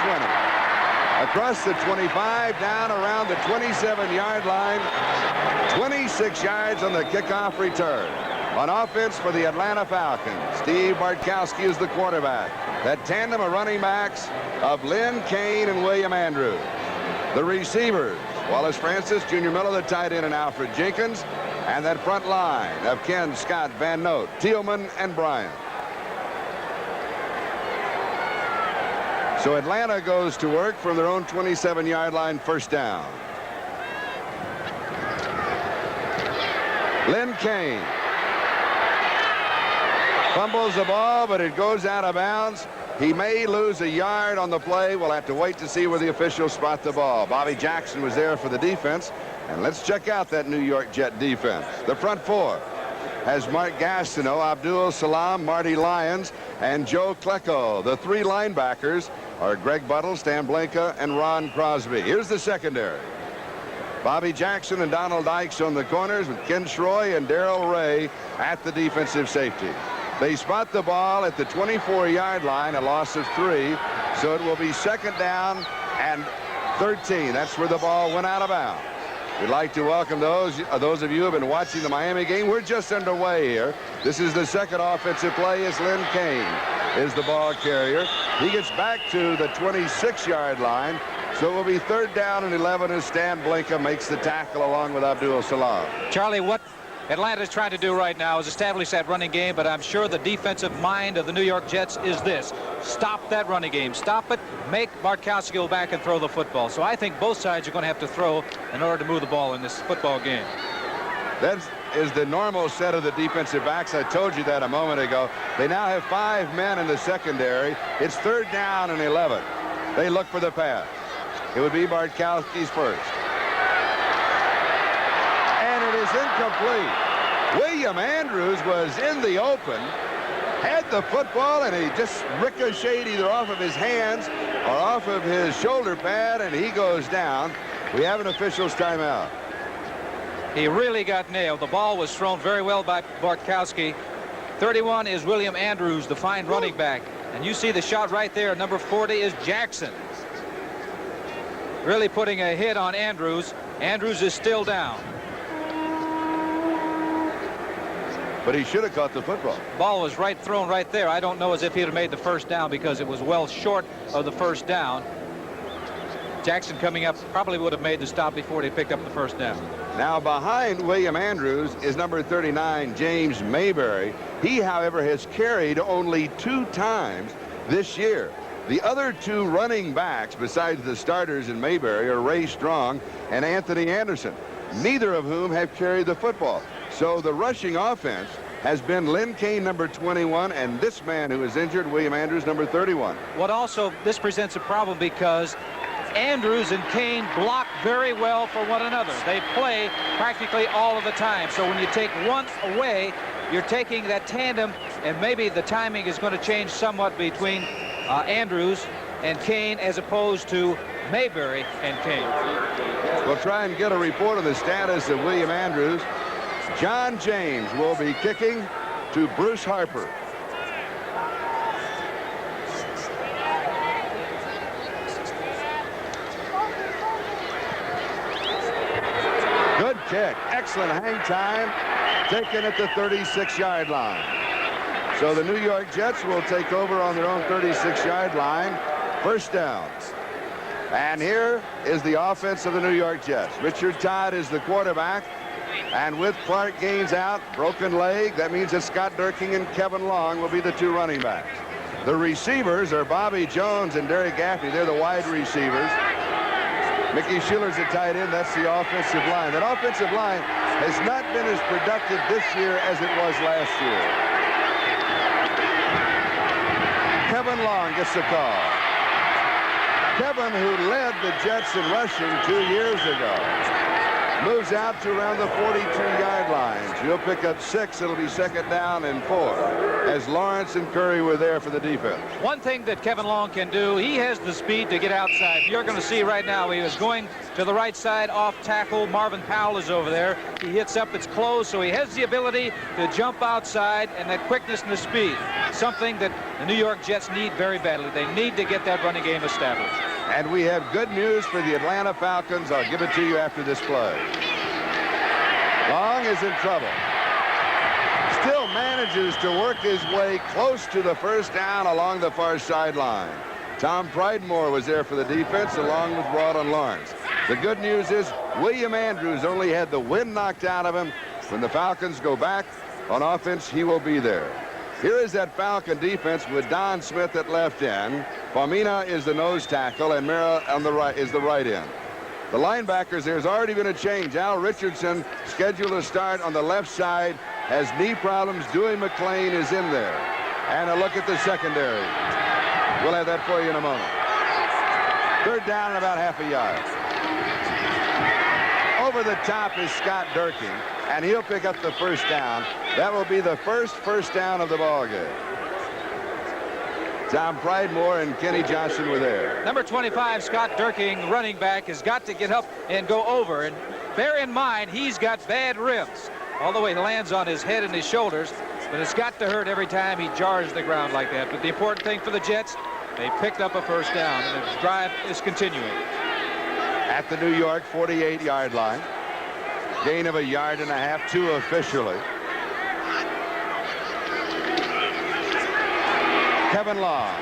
20. Across the 25, down around the 27-yard line. 26 yards on the kickoff return. On offense for the Atlanta Falcons, Steve Bartkowski is the quarterback. That tandem of running backs of Lynn Kane and William Andrews. The receivers, Wallace Francis, Junior Miller, the tight end, and Alfred Jenkins. And that front line of Ken, Scott, Van Note, Thielman, and Bryant. So Atlanta goes to work from their own 27-yard line, first down. Lynn Kane fumbles the ball, but it goes out of bounds. He may lose a yard on the play. We'll have to wait to see where the officials spot the ball. Bobby Jackson was there for the defense. And let's check out that New York Jet defense. The front four has Mark Gastineau, Abdul Salam, Marty Lyons, and Joe Klecko. The three linebackers are Greg Buttle, Stan Blanca, and Ron Crosby. Here's the secondary. Bobby Jackson and Donald Dykes on the corners, with Ken Schroy and Darrell Ray at the defensive safety. They spot the ball at the 24-yard line, a loss of 3. So it will be second down and 13. That's where the ball went out of bounds. We'd like to welcome those of you who have been watching the Miami game. We're just underway here. This is the second offensive play as Lynn Kane is the ball carrier. He gets back to the 26-yard line. So it will be third down and 11 as Stan Blanca makes the tackle along with Abdul Salam. Charlie, what Atlanta is trying to do right now is establish that running game, but I'm sure the defensive mind of the New York Jets is this: stop that running game, stop it, make Bartkowski go back and throw the football. So I think both sides are going to have to throw in order to move the ball in this football game. That is the normal set of the defensive backs. I told you that a moment ago. They now have 5 men in the secondary. It's third down and 11. They look for the pass. It would be Bartkowski's first. And it is incomplete. William Andrews was in the open, had the football, and he just ricocheted either off of his hands or off of his shoulder pad, and he goes down. We have an official's timeout. He really got nailed. The ball was thrown very well by Bartkowski. 31 is William Andrews, the fine running back. And you see the shot right there. Number 40 is Jackson. Really putting a hit on Andrews. Andrews is still down. But he should have caught the football. Ball was thrown right there. I don't know as if he'd have made the first down because it was well short of the first down. Jackson coming up probably would have made the stop before they picked up the first down. Now behind William Andrews is number 39, James Mayberry. He, however, has carried only 2 times this year. The other 2 running backs besides the starters in Mayberry are Ray Strong and Anthony Anderson, neither of whom have carried the football. So the rushing offense has been Lynn Kane, number 21, and this man who is injured, William Andrews, number 31. What also, this presents a problem because Andrews and Kane block very well for one another. They play practically all of the time. So when you take one away, you're taking that tandem, and maybe the timing is going to change somewhat between Andrews and Kane as opposed to Mayberry and Kane. We'll try and get a report on the status of William Andrews. John James will be kicking to Bruce Harper. Good kick. Excellent hang time. Taken at the 36-yard line. So the New York Jets will take over on their own 36-yard line. First down. And here is the offense of the New York Jets. Richard Todd is the quarterback. And with Clark Gaines out, broken leg, that means that Scott Durking and Kevin Long will be the 2 running backs. The receivers are Bobby Jones and Derek Gaffney. They're the wide receivers. Mickey Schiller's a tight end. That's the offensive line. That offensive line has not been as productive this year as it was last year. Kevin Long gets the call. Kevin, who led the Jets in rushing 2 years ago, moves out to around the 42-yard line. He'll pick up 6. It'll be second down and 4. as Lawrence and Curry were there for the defense. One thing that Kevin Long can do, he has the speed to get outside. You're going to see right now he was going to the right side off tackle. Marvin Powell is over there. He hits up, it's closed, so he has the ability to jump outside, and that quickness and the speed, something that the New York Jets need very badly. They need to get that running game established. And we have good news for the Atlanta Falcons. I'll give it to you after this play. Long is in trouble. Still manages to work his way close to the first down along the far sideline. Tom Pridemore was there for the defense along with Rawlin Lawrence. The good news is William Andrews only had the wind knocked out of him. When the Falcons go back on offense, he will be there. Here is that Falcon defense with Don Smith at left end. Palmina is the nose tackle, and Mira on the right is the right end. The linebackers, there's already been a change. Al Richardson scheduled to start on the left side. Has knee problems. Dewey McClain is in there. And a look at the secondary. We'll have that for you in a moment. Third down and about half a yard. Over the top is Scott Durking, and he'll pick up the first down. That will be the first down of the ball game. Tom Pridemore and Kenny Johnson were there. Number 25, Scott Durking, running back, has got to get up and go over. And bear in mind, he's got bad ribs. Although he lands on his head and his shoulders, but it's got to hurt every time he jars the ground like that. But the important thing for the Jets, they picked up a first down, and the drive is continuing. At the New York 48-yard line. Gain of 1.5 yards, 2 officially. Kevin Long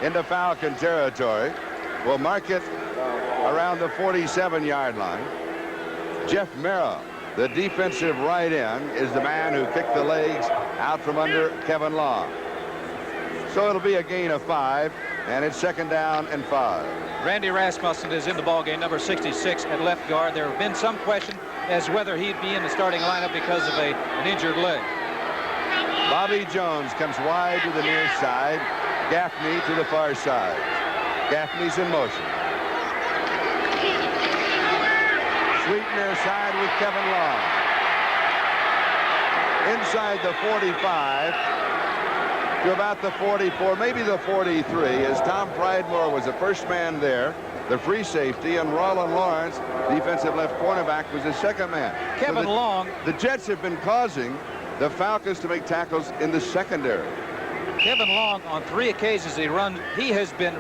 into Falcon territory. Will mark it around the 47-yard line. Jeff Merrill, the defensive right end, is the man who kicked the legs out from under Kevin Long. So it'll be a gain of 5, and it's 2nd down and 5. Randy Rasmussen is in the ballgame, number 66 at left guard. There have been some question as whether he'd be in the starting lineup because of an injured leg. Bobby Jones comes wide to the near side. Gaffney to the far side. Gaffney's in motion. Sweet near side with Kevin Long. Inside the 45 to about the 44, maybe the 43, as Tom Pridemore was the first man there, the free safety, and Rawlin Lawrence, defensive left cornerback, was the second man. Kevin Long. The Jets have been causing the Falcons to make tackles in the secondary. Kevin Long, on 3 occasions he has been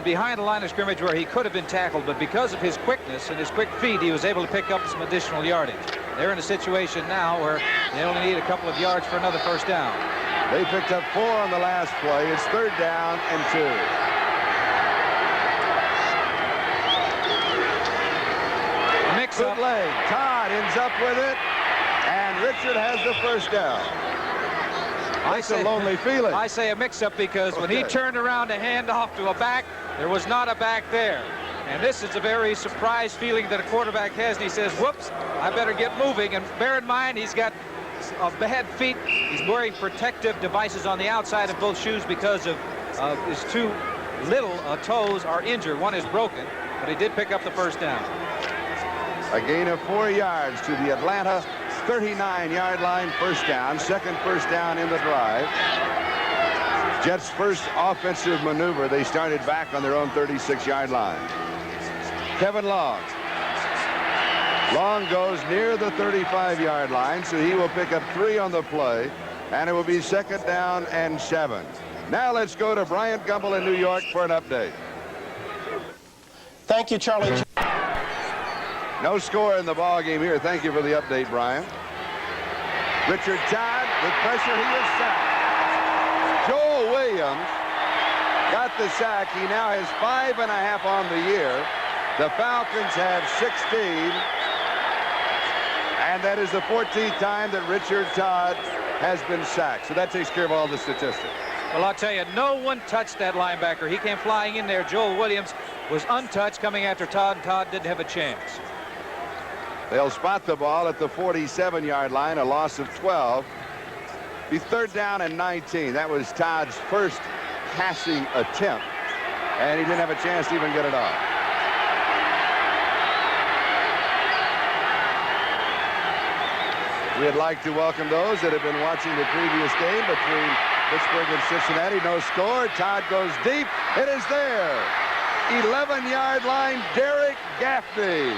behind the line of scrimmage where he could have been tackled, but because of his quickness and his quick feet, he was able to pick up some additional yardage. They're in a situation now where they only need a couple of yards for another first down. They picked up 4 on the last play. It's 3rd down and 2. Mix-up. Leg. Todd ends up with it, and Richard has the first down. That's a lonely feeling. I say a mix-up because when he turned around to hand off to a back, there was not a back there. And this is a very surprised feeling that a quarterback has, and he says, whoops, I better get moving. And bear in mind, he's got bad feet. He's wearing protective devices on the outside of both shoes because of his 2 little toes are injured. One is broken, but he did pick up the first down. A gain of 4 yards to the Atlanta 39-yard line, first down, second first down in the drive. Jets' first offensive maneuver. They started back on their own 36-yard line. Kevin Long. Long goes near the 35-yard line, so he will pick up 3 on the play, and it will be 2nd down and 7. Now let's go to Bryant Gumbel in New York for an update. Thank you, Charlie. No score in the ball game here. Thank you for the update, Brian. Richard Todd with pressure. He is sacked. Joel Williams got the sack. He now has 5.5 on the year. The Falcons have 16. And that is the 14th time that Richard Todd has been sacked. So that takes care of all the statistics. Well, I'll tell you, no one touched that linebacker. He came flying in there. Joel Williams was untouched coming after Todd, and Todd didn't have a chance. They'll spot the ball at the 47-yard line, a loss of 12. Be 3rd down and 19. That was Todd's first passing attempt, and he didn't have a chance to even get it off. We'd like to welcome those that have been watching the previous game between Pittsburgh and Cincinnati. No score. Todd goes deep. It is there. 11-yard line, Derek Gaffney.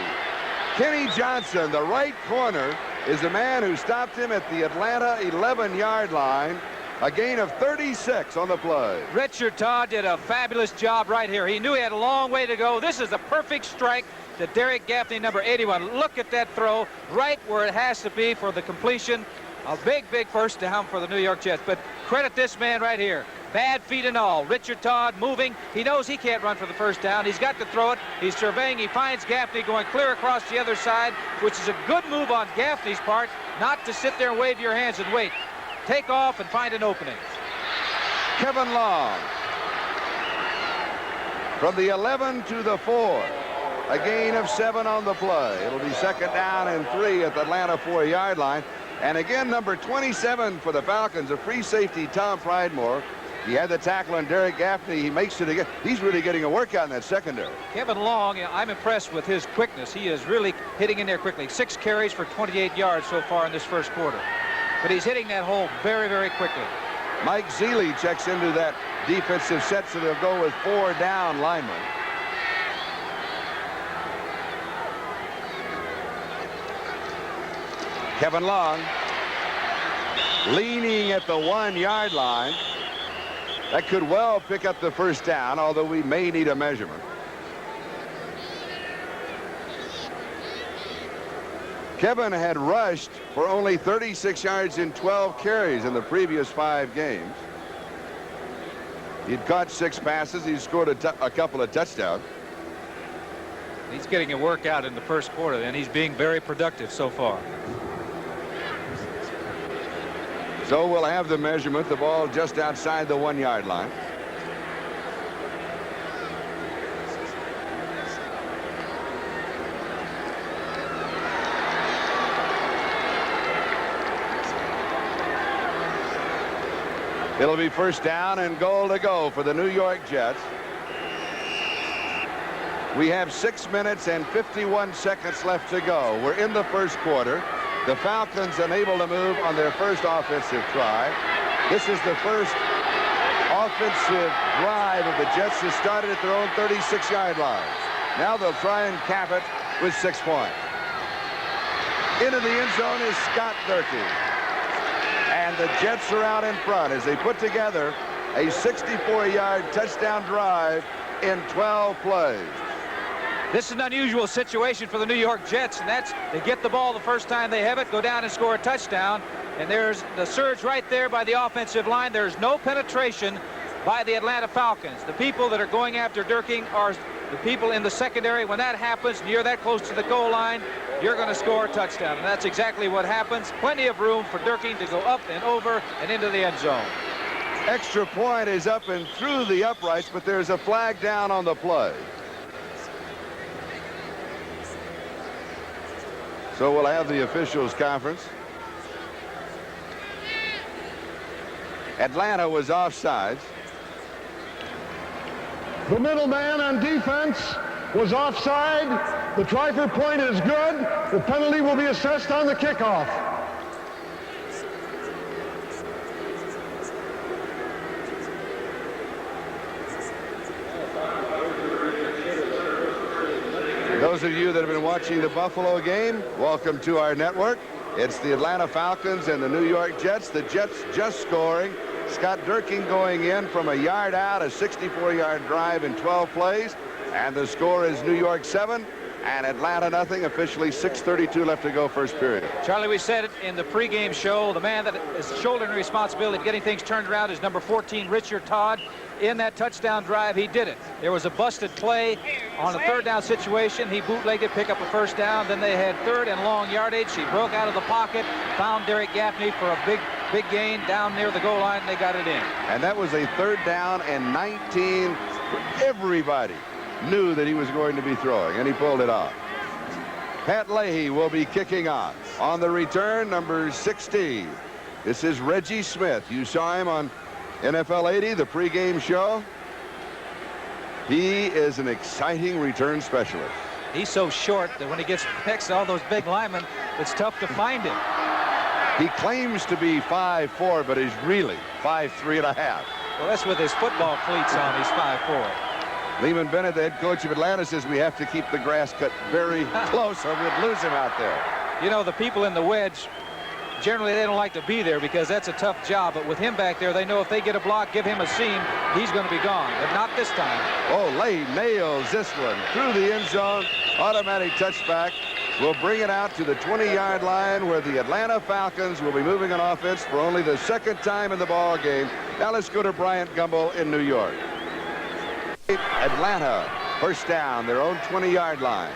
Kenny Johnson, the right corner, is the man who stopped him at the Atlanta 11-yard line. A gain of 36 on the play. Richard Todd did a fabulous job right here. He knew he had a long way to go. This is a perfect strike to Derek Gaffney, number 81. Look at that throw right where it has to be for the completion. A big, big first down for the New York Jets. But credit this man right here. Bad feet and all. Richard Todd moving. He knows he can't run for the first down. He's got to throw it. He's surveying. He finds Gaffney going clear across the other side, which is a good move on Gaffney's part, not to sit there and wave your hands and wait. Take off and find an opening. Kevin Long. From the 11 to the 4. A gain of 7 on the play. It'll be second down and 3 at the Atlanta 4-yard line. And again, number 27 for the Falcons, a free safety, Tom Pridemore. He had the tackle on Derek Gaffney. He makes it again. He's really getting a workout in that secondary. Kevin Long, I'm impressed with his quickness. He is really hitting in there quickly. 6 carries for 28 yards so far in this first quarter. But he's hitting that hole very, very quickly. Mike Zealy checks into that defensive set, so they'll go with 4 down linemen. Kevin Long leaning at the 1-yard line. That could well pick up the first down, although we may need a measurement. Kevin had rushed for only 36 yards in 12 carries in the previous 5 games. He'd caught 6 passes. He scored a couple of touchdowns. He's getting a workout in the first quarter, and he's being very productive so far. So we'll have the measurement. The ball just outside the 1-yard line. It'll be first down and goal to go for the New York Jets. We have 6 minutes and 51 seconds left to go. We're in the first quarter. The Falcons unable to move on their first offensive try. This is the first offensive drive of the Jets that started at their own 36-yard line. Now they'll try and cap it with 6 points. Into the end zone is Scott Durkee. And the Jets are out in front as they put together a 64-yard touchdown drive in 12 plays. This is an unusual situation for the New York Jets, and that's they get the ball the first time they have it, go down and score a touchdown. And there's the surge right there by the offensive line. There's no penetration by the Atlanta Falcons. The people that are going after Durkee are the people in the secondary. When that happens and you're that close to the goal line, you're going to score a touchdown. And that's exactly what happens. Plenty of room for Durkee to go up and over and into the end zone. Extra point is up and through the uprights, but there's a flag down on the play. So we'll have the officials conference. Atlanta was offsides. The middleman on defense was offside. The try for point is good. The penalty will be assessed on the kickoff. Those of you that have been watching the Buffalo game, welcome to our network. It's the Atlanta Falcons and the New York Jets. The Jets just scoring. Scott Durkee going in from a yard out, a 64-yard drive in 12 plays. And the score is New York 7 and Atlanta nothing. Officially 6:32 left to go first period. Charlie, we said it in the pregame show. The man that is shouldering the responsibility of getting things turned around is number 14, Richard Todd. In that touchdown drive, he did it. There was a busted play on a third down situation. He bootlegged it, pick up a first down. Then they had third and long yardage. He broke out of the pocket, found Derek Gaffney for a big gain down near the goal line, and they got it in. And that was a third down and 19. Everybody knew that he was going to be throwing, and he pulled it off. Pat Leahy will be kicking off. On the return, number 16. This is Reggie Smith. You saw him on NFL 80, the pregame show. He is an exciting return specialist. He's so short that when he gets next to all those big linemen, it's tough to find him. He claims to be 5'4", but he's really 5'3.5". Well, that's with his football cleats on. He's 5'4". Lehman Bennett, the head coach of Atlanta, says we have to keep the grass cut very close or we'd lose him out there. You know, the people in the wedge, generally they don't like to be there because that's a tough job. But with him back there, they know if they get a block, give him a seam, he's going to be gone. But not this time. Oh, Lay nails this one through the end zone. Automatic touchback. Will bring it out to the 20-yard line where the Atlanta Falcons will be moving on offense for only the second time in the ball game. Now let's go to Bryant Gumbel in New York. Atlanta, first down, their own 20-yard line.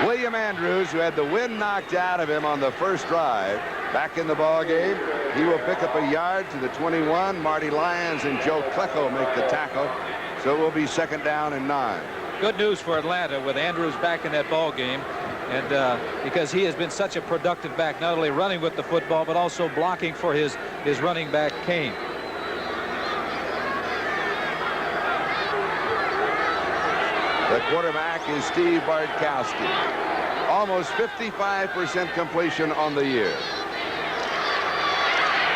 William Andrews, who had the wind knocked out of him on the first drive, back in the ball game. He will pick up a yard to the 21. Marty Lyons and Joe Klecko make the tackle. So it will be second down and 9. Good news for Atlanta with Andrews back in that ball game, and because he has been such a productive back, not only running with the football but also blocking for his running back Kane. The quarterback is Steve Bartkowski. Almost 55% completion on the year.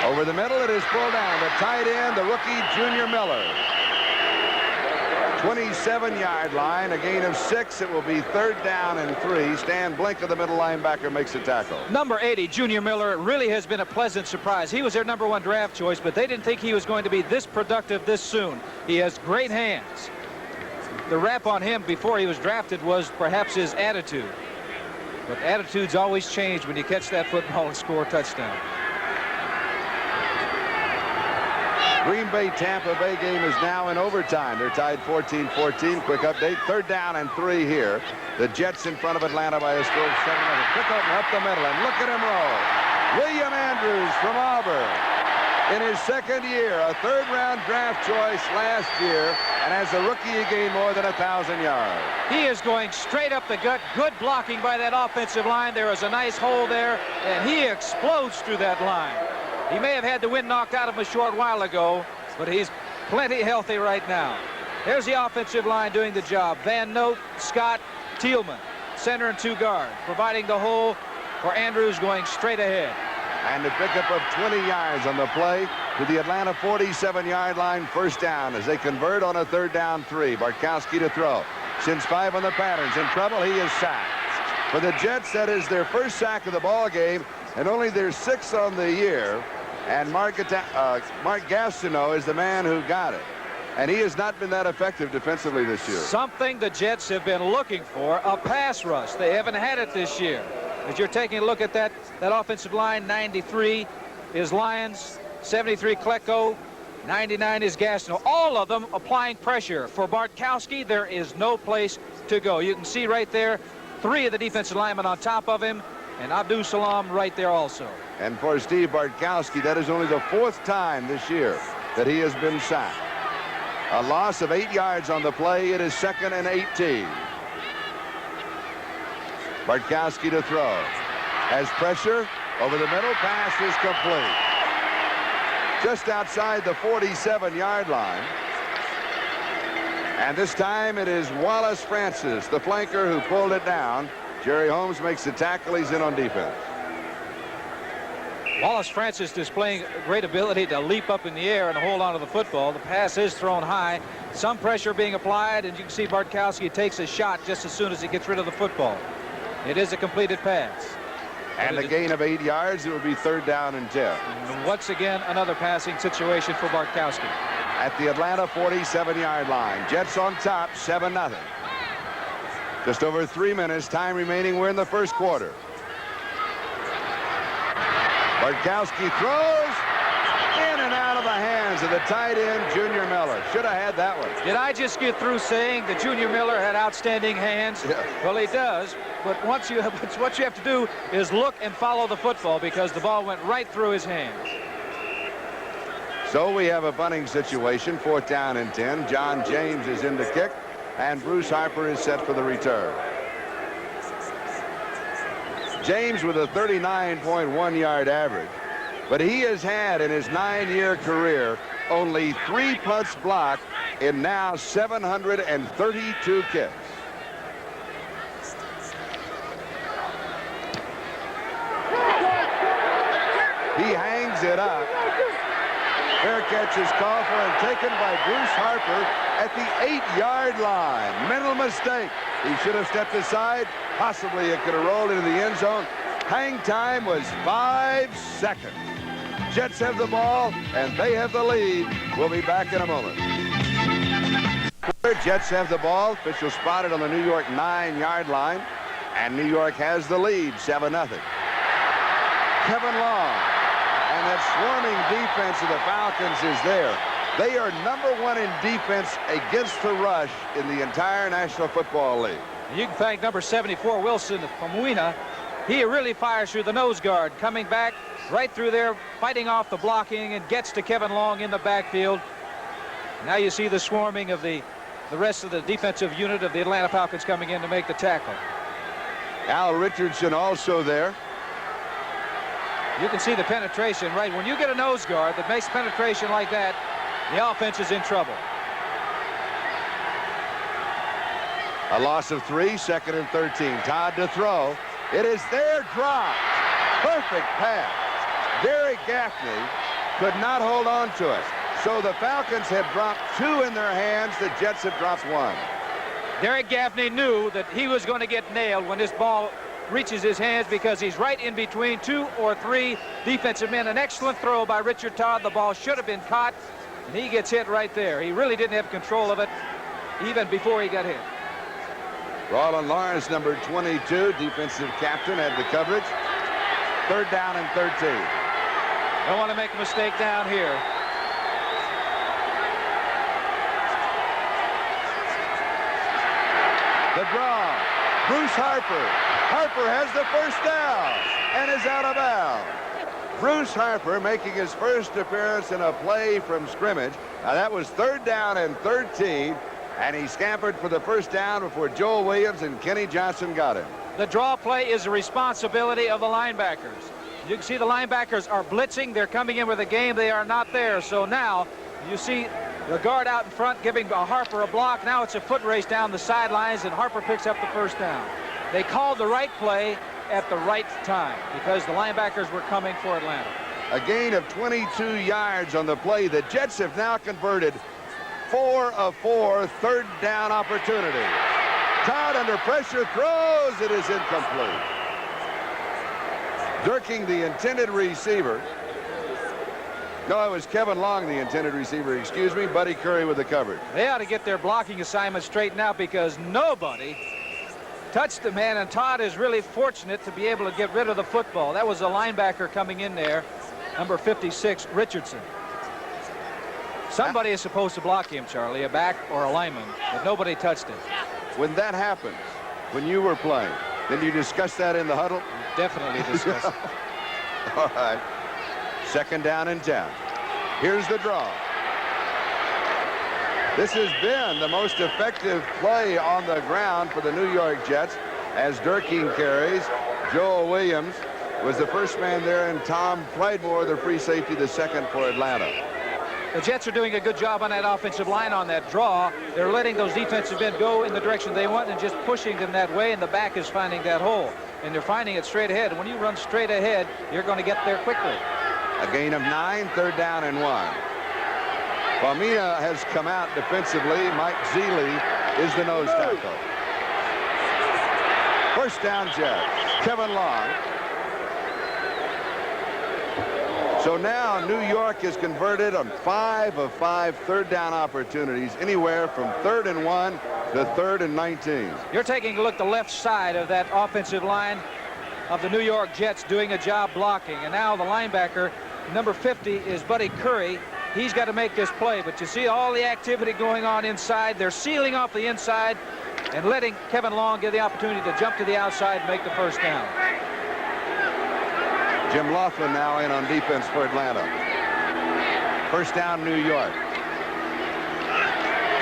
Over the middle, it is pulled down. The tight end, the rookie Junior Miller. 27-yard line, a gain of 6. It will be third down and 3. Stan Blinker, the middle linebacker, makes a tackle. Number 80, Junior Miller, really has been a pleasant surprise. He was their #1 draft choice, but they didn't think he was going to be this productive this soon. He has great hands. The rap on him before he was drafted was perhaps his attitude. But attitudes always change when you catch that football and score a touchdown. Green Bay Tampa Bay game is now in overtime. They're tied 14-14. Quick update. Third down and 3 here. The Jets in front of Atlanta by a score of 7-0. Pick up the middle and look at him roll. William Andrews from Auburn. In his second year, a third-round draft choice last year, and as a rookie he gained more than 1,000 yards. He is going straight up the gut. Good blocking by that offensive line. There is a nice hole there, and he explodes through that line. He may have had the wind knocked out of him a short while ago, but he's plenty healthy right now. There's the offensive line doing the job. Van Note, Scott, Thielman, center and 2 guards, providing the hole for Andrews going straight ahead. And a pickup of 20 yards on the play to the Atlanta 47-yard line, first down as they convert on a third down 3. Bartkowski to throw. Sends 5 on the patterns. In trouble, he is sacked. For the Jets, that is their first sack of the ball game, and only their 6th on the year. And Mark Gastineau is the man who got it. And he has not been that effective defensively this year. Something the Jets have been looking for, a pass rush. They haven't had it this year. As you're taking a look at that offensive line, 93 is Lyons, 73 Klecko, 99 is Gastineau. All of them applying pressure. For Bartkowski, there is no place to go. You can see right there 3 of the defensive linemen on top of him, and Abdul Salam right there also. And for Steve Bartkowski, that is only the 4th time this year that he has been sacked. A loss of 8 yards on the play. It is 2nd and 18. Bartkowski to throw. Has pressure over the middle. Pass is complete. Just outside the 47-yard line. And this time it is Wallace Francis, the flanker, who pulled it down. Jerry Holmes makes the tackle. He's in on defense. Wallace Francis displaying great ability to leap up in the air and hold on to the football. The pass is thrown high. Some pressure being applied, and you can see Bartkowski takes a shot just as soon as he gets rid of the football. It is a completed pass. And a gain of 8 yards. It would be third down and 10. And once again, another passing situation for Bartkowski. At the Atlanta 47-yard line. Jets on top, 7-0. Just over 3 minutes, time remaining. We're in the first quarter. Bartkowski throws in and out of the hands of the tight end, Junior Miller. Should have had that one. Did I just get through saying that Junior Miller had outstanding hands? Yeah. Well, he does. But what you have to do is look and follow the football, because the ball went right through his hands. So we have a bunting situation, 4th down and 10. John James is in to kick, and Bruce Harper is set for the return. James with a 39.1-yard average, but he has had in his 9-year career only 3 punts blocked in now 732 kicks. He hangs it up. Fair catch is called for and taken by Bruce Harper at the 8-yard line. Mental mistake. He should have stepped aside. Possibly it could have rolled into the end zone. Hang time was 5 seconds. Jets have the ball, and they have the lead. We'll be back in a moment. Jets have the ball. Official spotted on the New York 9-yard line, and New York has the lead, 7-0. Kevin Long. And that swarming defense of the Falcons is there. They are #1 in defense against the rush in the entire National Football League. You can thank number 74, Wilson Famuina. He really fires through the nose guard, coming back right through there, fighting off the blocking, and gets to Kevin Long in the backfield. Now you see the swarming of the rest of the defensive unit of the Atlanta Falcons coming in to make the tackle. Al Richardson also there. You can see the penetration, right? When you get a nose guard that makes penetration like that, the offense is in trouble. A loss of 3, 2nd and 13. Todd to throw. It is there, dropped. Perfect pass. Derek Gaffney could not hold on to it. So the Falcons have dropped 2 in their hands. The Jets have dropped 1. Derek Gaffney knew that he was going to get nailed when this ball reaches his hands because he's right in between 2 or 3 defensive men. An excellent throw by Richard Todd. The ball should have been caught, and he gets hit right there. He really didn't have control of it even before he got hit. Roland Lawrence, number 22, defensive captain, had the coverage. 3rd down and 13. Don't want to make a mistake down here. The draw. Bruce Harper. Harper has the first down and is out of bounds. Bruce Harper making his first appearance in a play from scrimmage. Now that was 3rd down and 13, and he scampered for the first down before Joel Williams and Kenny Johnson got him. The draw play is the responsibility of the linebackers. You can see the linebackers are blitzing. They're coming in with a game. They are not there. So now you see the guard out in front giving Harper a block. Now it's a foot race down the sidelines, and Harper picks up the first down. They called the right play at the right time because the linebackers were coming for Atlanta. A gain of 22 yards on the play. The Jets have now converted 4 of 4 3rd down opportunities. Todd under pressure throws. It is incomplete. Dirking, the intended receiver. No, it was Kevin Long, the intended receiver. Excuse me. Buddy Curry with the coverage. They ought to get their blocking assignment straightened out because nobody touched the man, and Todd is really fortunate to be able to get rid of the football. That was a linebacker coming in there, number 56, Richardson. Somebody is supposed to block him, Charlie, a back or a lineman, but nobody touched him. When that happens, when you were playing, then you discuss that in the huddle? Definitely discuss it. All right. 2nd down and 10. Here's the draw. This has been the most effective play on the ground for the New York Jets as Durkin carries. Joel Williams was the first man there, and Tom Pridemore, the free safety, the second for Atlanta. The Jets are doing a good job on that offensive line on that draw. They're letting those defensive men go in the direction they want and just pushing them that way, and the back is finding that hole. And they're finding it straight ahead. And when you run straight ahead, you're going to get there quickly. A gain of 9, 3rd down and 1. Palmina has come out defensively. Mike Zealy is the nose tackle. First down, Jets. Kevin Long. So now New York is converted on 5 of 5 3rd down opportunities, anywhere from 3rd and 1 to 3rd and 19. You're taking a look at the left side of that offensive line of the New York Jets doing a job blocking. And now the linebacker, number 50, is Buddy Curry. He's got to make this play, but you see all the activity going on inside. They're sealing off the inside and letting Kevin Long get the opportunity to jump to the outside and make the first down. Jim Laughlin now in on defense for Atlanta. First down, New York.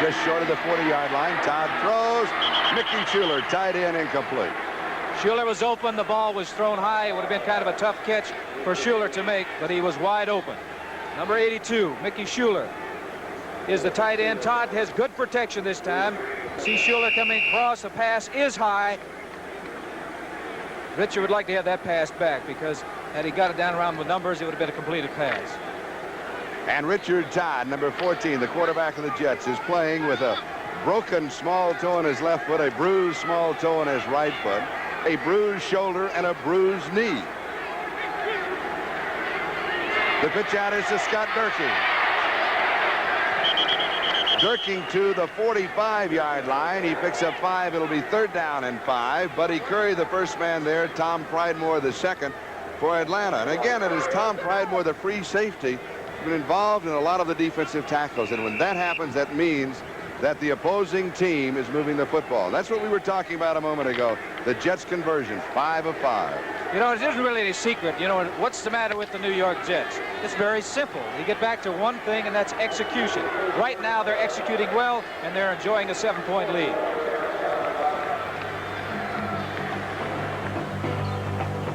Just short of the 40-yard line. Todd throws. Mickey Schuler, tight end, incomplete. Schuler was open. The ball was thrown high. It would have been kind of a tough catch for Schuler to make, but he was wide open. Number 82, Mickey Schuler, is the tight end. Todd has good protection this time. See Schuler coming across. The pass is high. Richard would like to have that pass back because Had he got it down around the numbers, it would have been a completed pass. And Richard Todd, number 14, the quarterback of the Jets, is playing with a broken small toe in his left foot, a bruised small toe in his right foot, a bruised shoulder, and a bruised knee. The pitch out is to Scott Durking. Durking to the 45-yard line. He picks up 5. It'll be 3rd down and 5. Buddy Curry, the first man there. Tom Pridemore, the second for Atlanta. And again, it is Tom Pridemore, the free safety, been involved in a lot of the defensive tackles. And when that happens, that means that the opposing team is moving the football. That's what we were talking about a moment ago. The Jets' conversion, 5 of 5. You know, it isn't really any secret. You know, what's the matter with the New York Jets? It's very simple. You get back to one thing, and that's execution. Right now, they're executing well, and they're enjoying a 7-point lead.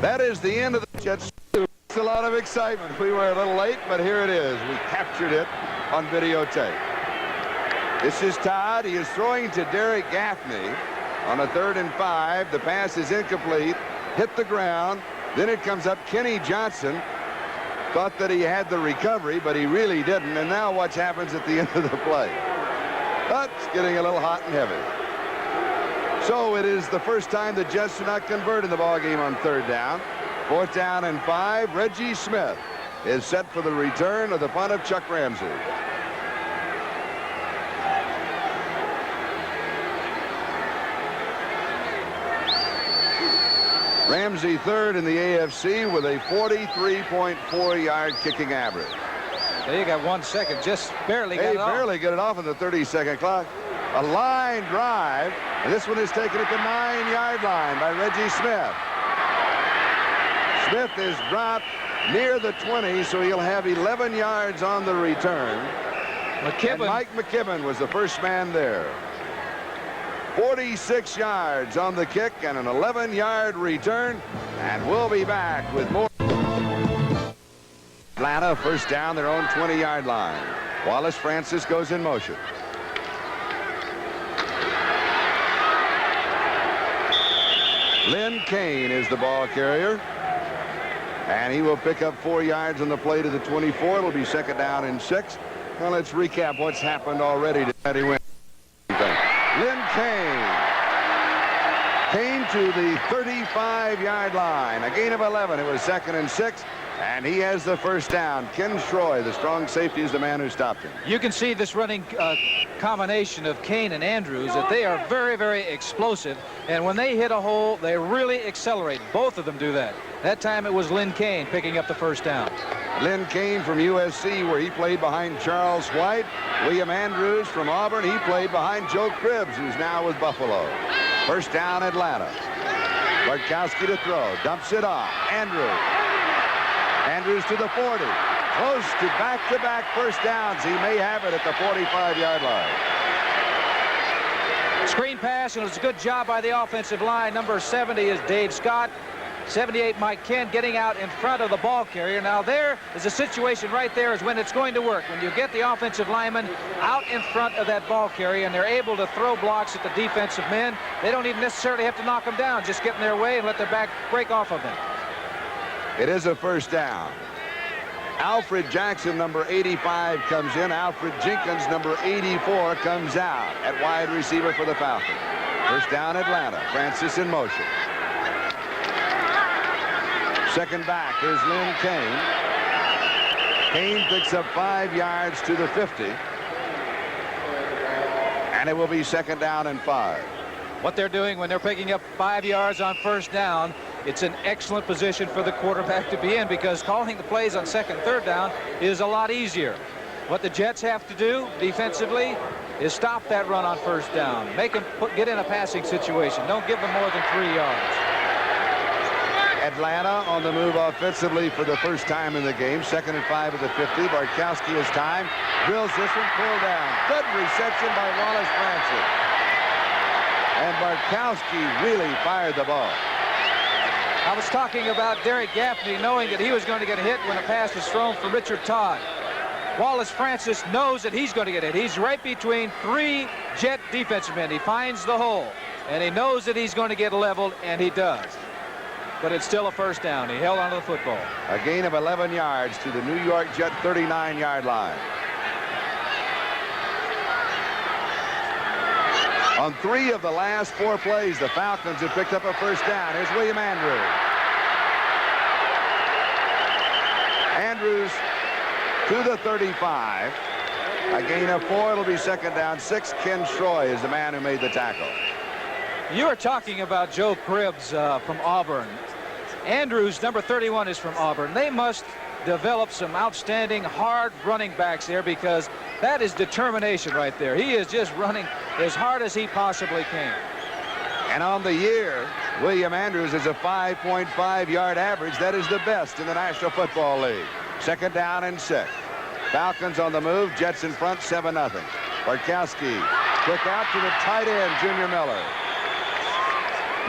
That is the end of the Jets. It's a lot of excitement. We were a little late, but here it is. We captured it on videotape. This is Todd. He is throwing to Derek Gaffney on a 3rd and 5. The pass is incomplete. Hit the ground. Then it comes up. Kenny Johnson thought that he had the recovery, but he really didn't. And now watch happens at the end of the play. But it's getting a little hot and heavy. So it is the first time the Jets do not convert in the ballgame on 3rd down. 4th down and 5. Reggie Smith is set for the return of the punt of Chuck Ramsey. Ramsey 3rd in the AFC with a 43.4-yard kicking average. There you got 1 second, just barely got it off. They barely get it off in the 30-second clock. A line drive, and this one is taken at the 9-yard line by Reggie Smith. Smith is dropped near the 20, so he'll have 11 yards on the return. And Mike McKibben was the first man there. 46 yards on the kick and an 11-yard return, and we'll be back with more. Atlanta, first down, their own 20-yard line. Wallace Francis goes in motion. Lynn Kane is the ball carrier, and he will pick up 4 yards on the play to the 24. It'll be 2nd down and 6. Well, let's recap what's happened already to Eddie Wynn. Lynn Kane came to the 35-yard line. A gain of 11. It was 2nd and 6. And he has the first down. Ken Schroy, the strong safety, is the man who stopped him. You can see this running combination of Kane and Andrews, that they are very, very explosive. And when they hit a hole, they really accelerate. Both of them do that. That time it was Lynn Kane picking up the first down. Lynn Kane from USC, where he played behind Charles White. William Andrews from Auburn. He played behind Joe Cribbs, who's now with Buffalo. First down, Atlanta. Bartkowski to throw. Dumps it off. Andrews to the 40. Close to back-to-back first downs. He may have it at the 45-yard line. Screen pass, and it was a good job by the offensive line. Number 70 is Dave Scott. 78, Mike Kent, getting out in front of the ball carrier. Now there is a situation right there is when it's going to work. When you get the offensive lineman out in front of that ball carrier and they're able to throw blocks at the defensive men, they don't even necessarily have to knock them down. Just get in their way and let their back break off of them. It is a first down. Alfred Jackson, number 85, comes in. Alfred Jenkins, number 84, comes out at wide receiver for the Falcons. First down, Atlanta. Francis in motion. Second back is Lynn Kane. Kane picks up 5 yards to the 50. And it will be 2nd down and 5. What they're doing when they're picking up 5 yards on first down, it's an excellent position for the quarterback to be in, because calling the plays on 2nd, 3rd down is a lot easier. What the Jets have to do defensively is stop that run on first down. Make them get in a passing situation. Don't give them more than 3 yards. Atlanta on the move offensively for the first time in the game. 2nd and 5 at the 50. Bartkowski has time. Drills this one. Pull down. Good reception by Wallace Francis. And Bartkowski really fired the ball. I was talking about Derek Gaffney knowing that he was going to get hit when a pass was thrown for Richard Todd. Wallace Francis knows that he's going to get hit. He's right between 3 Jet defensive men. He finds the hole, and he knows that he's going to get leveled, and he does. but it's still a first down. He held onto the football. A gain of 11 yards to the New York Jet 39-yard line. On 3 of the last 4 plays, the Falcons have picked up a first down. Here's William Andrews. Andrews to the 35. A gain of 4. It'll be second down 6. Ken Troy is the man who made the tackle. You are talking about Joe Cribbs from Auburn. Andrews, number 31, is from Auburn. They must develop some outstanding hard running backs there, because that is determination right there. He is just running as hard as he possibly can. And on the year, William Andrews is a 5.5 yard average. That is the best in the National Football League. Second down and 6. Falcons on the move. Jets in front, 7-0. Bartkowski, quick out to the tight end, Junior Miller.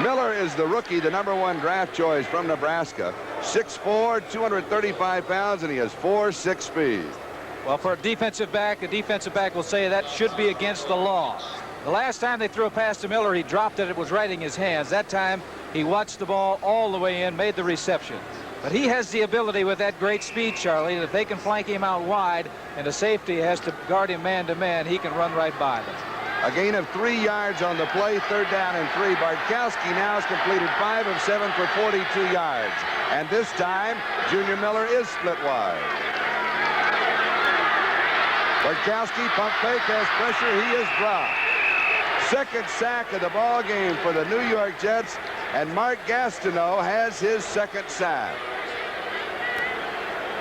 Miller is the rookie, the #1 draft choice from Nebraska. 6'4", 235 pounds, and he has 4.6 speed. Well, for a defensive back will say that should be against the law. The last time they threw a pass to Miller, he dropped it. It was right in his hands. That time, he watched the ball all the way in, made the reception. But he has the ability with that great speed, Charlie, that if they can flank him out wide and a safety has to guard him man-to-man, he can run right by them. A gain of 3 yards on the play, third down and 3. Bartkowski now has completed 5 of 7 for 42 yards. And this time, Junior Miller is split wide. Bartkowski, pump fake, has pressure. He is dropped. Second sack of the ball game for the New York Jets, and Mark Gastineau has his second sack.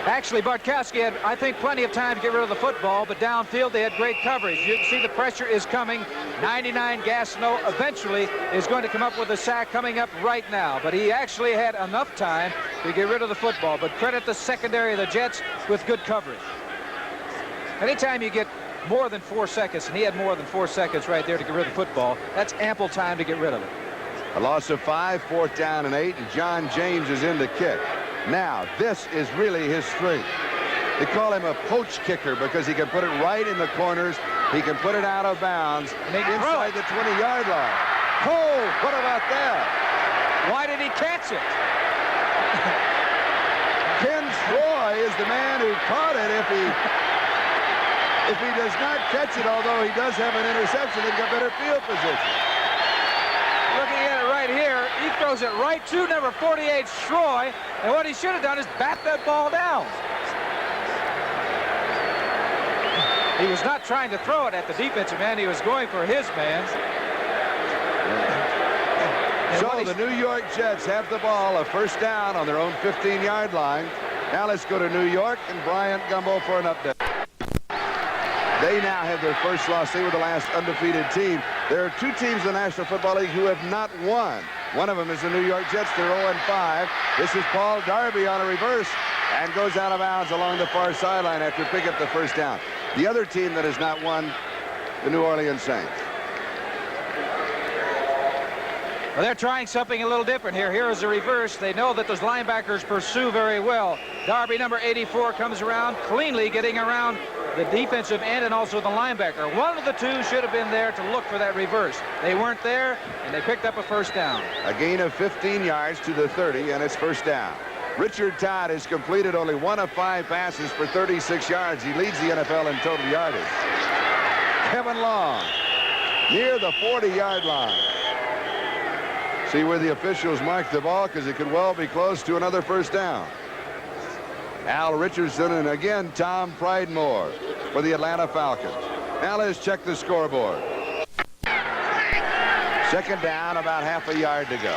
Actually, Bartkowski had, I think, plenty of time to get rid of the football, but downfield they had great coverage. You can see the pressure is coming. 99 Gastineau eventually is going to come up with a sack coming up right now, but he actually had enough time to get rid of the football. But credit the secondary of the Jets with good coverage. Anytime you get more than 4 seconds, and he had more than 4 seconds right there to get rid of the football, that's ample time to get rid of it. A loss of 5, fourth down and 8, and John James is in to kick. Now, this is really his strength. They call him a poach kicker because he can put it right in the corners. He can put it out of bounds inside the 20-yard line. Oh, what about that? Why did he catch it? Ken Troy is the man who caught it. If he does not catch it, although he does have an interception, they've got better field position. Looking at it right here, he throws it right to number 48, Troy, and what he should have done is bat that ball down. He was not trying to throw it at the defensive man. He was going for his man. So the New York Jets have the ball, a first down on their own 15-yard line. Now let's go to New York and Bryant Gumbel for an update. They now have their first loss. They were the last undefeated team. There are 2 teams in the National Football League who have not won. One of them is the New York Jets. They're 0-5. This is Paul Darby on a reverse and goes out of bounds along the far sideline after picking up the first down. The other team that has not won, the New Orleans Saints. Well, they're trying something a little different here. Here is a reverse. They know that those linebackers pursue very well. Darby, number 84, comes around cleanly, getting around the defensive end and also the linebacker. One of the 2 should have been there to look for that reverse. They weren't there, and they picked up a first down. A gain of 15 yards to the 30, and it's first down. Richard Todd has completed only 1 of 5 passes for 36 yards. He leads the NFL in total yardage. Kevin Long near the 40-yard line. See where the officials mark the ball, because it could well be close to another first down. Al Richardson and again Tom Pridemore for the Atlanta Falcons. Now let's check the scoreboard. Second down, about half a yard to go.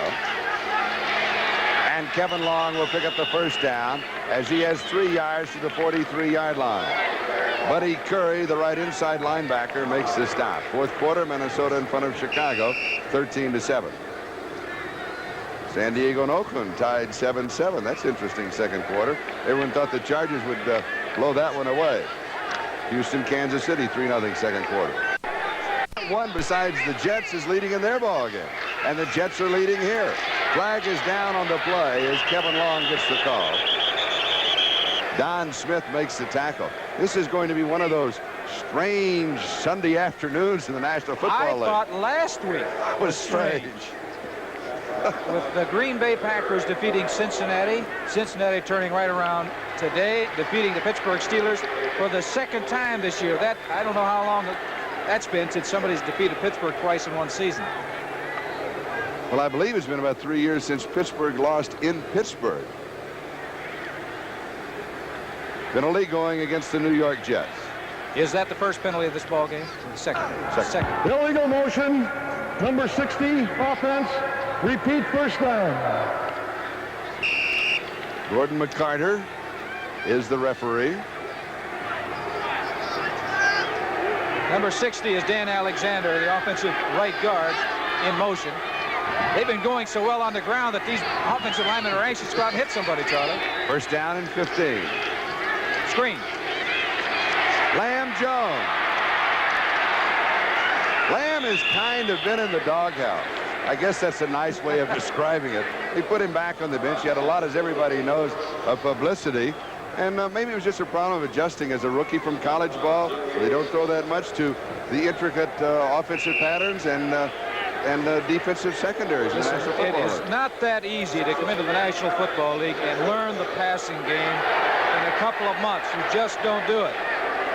And Kevin Long will pick up the first down as he has 3 yards to the 43-yard line. Buddy Curry, the right inside linebacker, makes the stop. Fourth quarter, Minnesota in front of Chicago, 13-7. San Diego and Oakland tied 7-7. That's interesting second quarter. Everyone thought the Chargers would blow that one away. Houston, Kansas City, 3-0 second quarter. One besides the Jets is leading in their ball game, and the Jets are leading here. Flag is down on the play as Kevin Long gets the call. Don Smith makes the tackle. This is going to be one of those strange Sunday afternoons in the National Football League. I thought last week was strange. with the Green Bay Packers defeating Cincinnati, Cincinnati turning right around today, defeating the Pittsburgh Steelers for the second time this year. That, I don't know how long that's been since somebody's defeated Pittsburgh twice in one season. Well, I believe it's been about 3 years since Pittsburgh lost in Pittsburgh. Penalty going against the New York Jets. Is that the first penalty of this ball game? The second. Second. Illegal motion, number 60, offense. Repeat first down. Gordon McCarter is the referee. Number 60 is Dan Alexander, the offensive right guard, in motion. They've been going so well on the ground that these offensive linemen are anxious to go out and hit somebody, Charlie. First down and 15. Screen. Lamb Jones. Lamb has kind of been in the doghouse. I guess that's a nice way of describing it. They put him back on the bench. He had a lot, as everybody knows, of publicity. And maybe it was just a problem of adjusting as a rookie from college ball. They don't throw that much to the intricate offensive patterns and defensive secondaries. Listen, it is not that easy to come into the National Football League and learn the passing game in a couple of months. You just don't do it.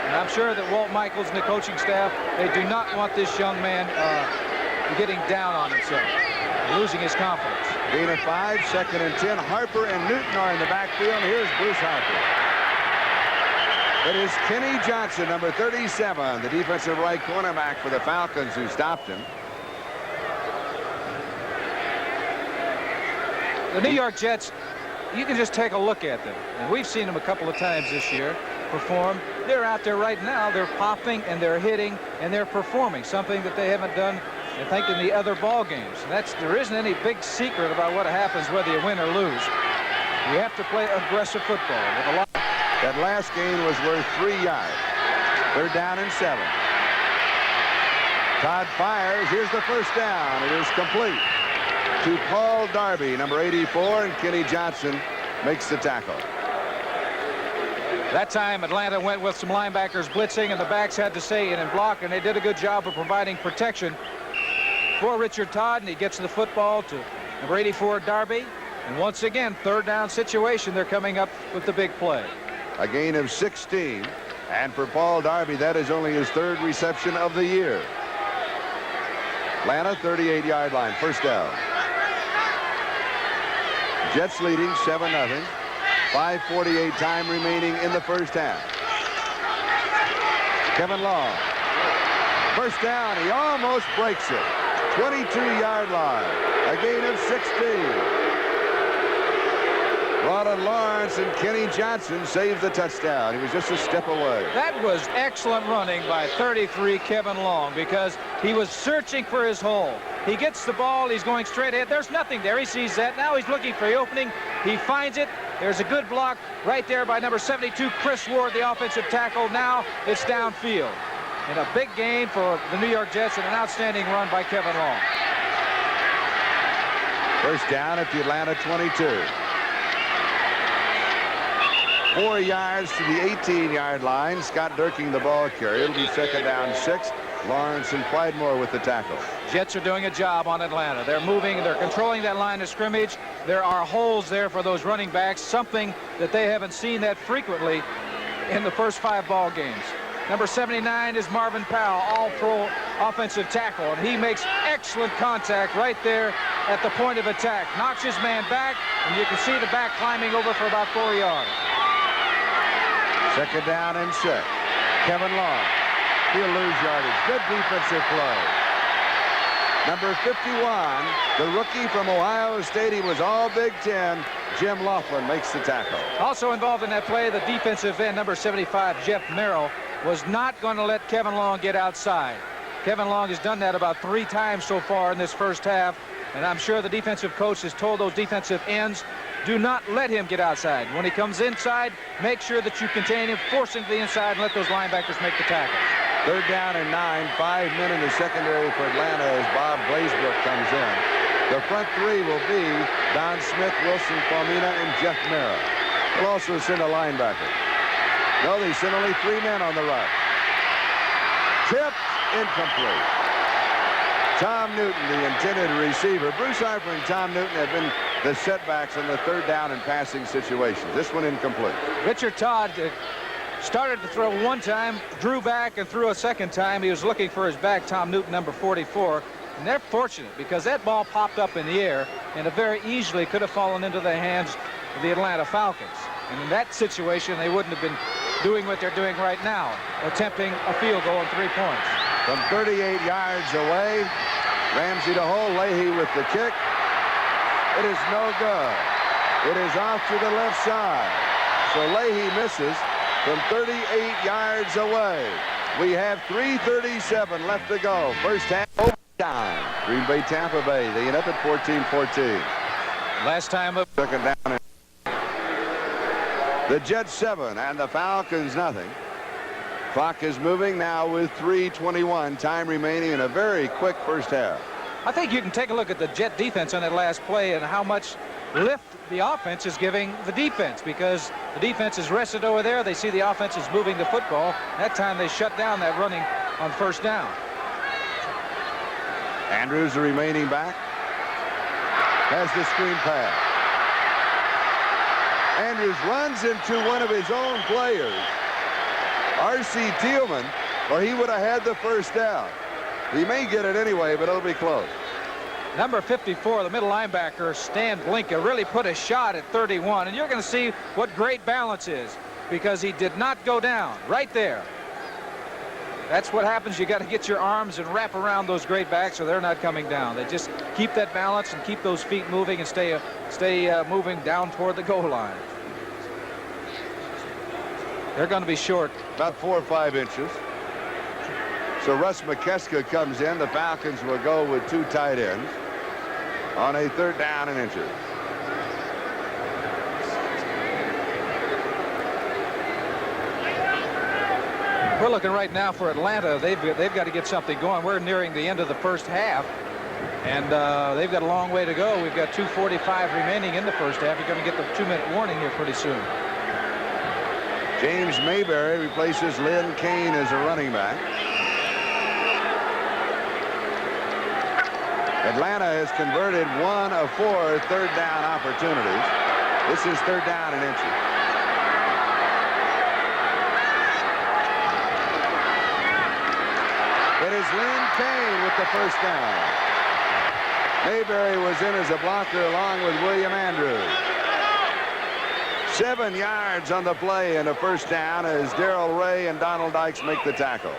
And I'm sure that Walt Michaels and the coaching staff, they do not want this young man getting down on himself, losing his confidence. Gain of 5, second and 10. Harper and Newton are in the backfield. Here's Bruce Harper. It is Kenny Johnson, number 37, the defensive right cornerback for the Falcons, who stopped him. The New York Jets, you can just take a look at them. And we've seen them a couple of times this year perform. They're out there right now. They're popping and they're hitting and they're performing, something that they haven't done, I think, in the other ball games. There isn't any big secret about what happens whether you win or lose. You have to play aggressive football with a lot. That last gain was worth 3 yards. Third down and 7. Todd fires. Here's the first down. It is complete to Paul Darby, number 84, and Kenny Johnson makes the tackle. That time Atlanta went with some linebackers blitzing, and the backs had to stay in and block, and they did a good job of providing protection for Richard Todd, and he gets the football to number 84, Darby. And once again, third down situation, they're coming up with the big play. A gain of 16, and for Paul Darby, that is only his third reception of the year. Atlanta, 38-yard line, first down. Jets leading 7-0. 5:48 time remaining in the first half. Kevin Long. First down. He almost breaks it. 22-yard line. A gain of 16. Ronald Lawrence and Kenny Johnson saved the touchdown. He was just a step away. That was excellent running by 33 Kevin Long, because he was searching for his hole. He gets the ball. He's going straight ahead. There's nothing there. He sees that. Now he's looking for the opening. He finds it. There's a good block right there by number 72, Chris Ward, the offensive tackle. Now it's downfield. And a big gain for the New York Jets and an outstanding run by Kevin Long. First down at the Atlanta 22. 4 yards to the 18-yard line. Scott Durking, the ball carrier. It'll be second down 6. Lawrence and Clydemore with the tackle. Jets are doing a job on Atlanta. They're moving, they're controlling that line of scrimmage. There are holes there for those running backs, something that they haven't seen that frequently in the first 5 ball games. Number 79 is Marvin Powell, all-pro offensive tackle, and he makes excellent contact right there at the point of attack. Knocks his man back, and you can see the back climbing over for about 4 yards. Second down and 6. Kevin Long. He'll lose yardage. Good defensive play. Number 51, the rookie from Ohio State. He was all Big Ten. Jim Laughlin makes the tackle. Also involved in that play, the defensive end, number 75, Jeff Merrill, was not going to let Kevin Long get outside. Kevin Long has done that about 3 times so far in this first half, and I'm sure the defensive coach has told those defensive ends, do not let him get outside. When he comes inside, make sure that you contain him, force him to the inside, and let those linebackers make the tackle. Third down and 9. 5 men in the secondary for Atlanta as Bob Glazebrook comes in. The front 3 will be Don Smith, Wilson Palmina, and Jeff Merrill. They'll also send a linebacker. No, they send only 3 men on the right. Tipped, incomplete. Tom Newton, the intended receiver. Bruce Harper and Tom Newton have been the setbacks on the third down and passing situations. This one incomplete. Richard Todd started to throw one time, drew back, and threw a second time. He was looking for his back, Tom Newton, number 44. And they're fortunate because that ball popped up in the air and it very easily could have fallen into the hands of the Atlanta Falcons. And in that situation, they wouldn't have been doing what they're doing right now, attempting a field goal and 3 points. From 38 yards away, Ramsey to hole, Leahy with the kick. It is no good. It is off to the left side. So Leahy misses from 38 yards away. We have 3:37 left to go. First half overtime. Green Bay, Tampa Bay. They end up at 14-14. Last time up. Second down. The Jets 7 and the Falcons nothing. Clock is moving now with 3:21 time remaining in a very quick first half. I think you can take a look at the Jet defense on that last play and how much lift the offense is giving the defense, because the defense is rested over there. They see the offense is moving the football. That time they shut down that running on first down. Andrews, the remaining back, has the screen pass. Andrews runs into one of his own players, R.C. Thielman, or he would have had the first down. He may get it anyway, but it'll be close. Number 54, the middle linebacker, Stan Blinka, really put a shot at 31, and you're going to see what great balance is, because he did not go down right there. That's what happens. You got to get your arms and wrap around those great backs, so they're not coming down. They just keep that balance and keep those feet moving and stay moving down toward the goal line. They're going to be short. About 4 or 5 inches. So Russ McKeska comes in. The Falcons will go with 2 tight ends on a third down and inches. We're looking right now for Atlanta. They've got to get something going. We're nearing the end of the first half, and they've got a long way to go. We've got 2:45 remaining in the first half. You're going to get the 2-minute warning here pretty soon. James Mayberry replaces Lynn Kane as a running back. Atlanta has converted 1 of 4 third down opportunities. This is third down and inches. It is Lynn Kane with the first down. Mayberry was in as a blocker along with William Andrews. 7 yards on the play and a first down as Darrell Ray and Donald Dykes make the tackle.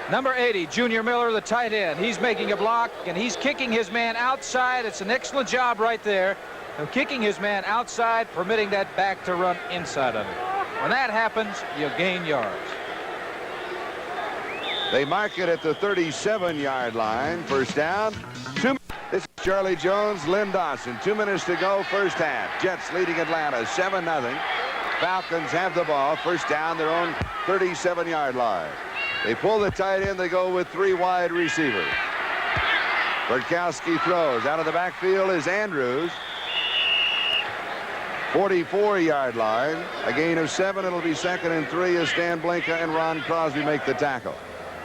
Number 80, Junior Miller, the tight end. He's making a block, and he's kicking his man outside. It's an excellent job right there of kicking his man outside, permitting that back to run inside of it. When that happens, you gain yards. They mark it at the 37-yard line. First down. This is Charlie Jones, Lynn Dawson. 2 minutes to go, first half. Jets leading Atlanta 7-0. Falcons have the ball. First down, their own 37-yard line. They pull the tight end. They go with 3 wide receivers. Bartkowski throws. Out of the backfield is Andrews. 44-yard line. A gain of 7. It'll be 2nd and 3 as Stan Blinka and Ron Crosby make the tackle.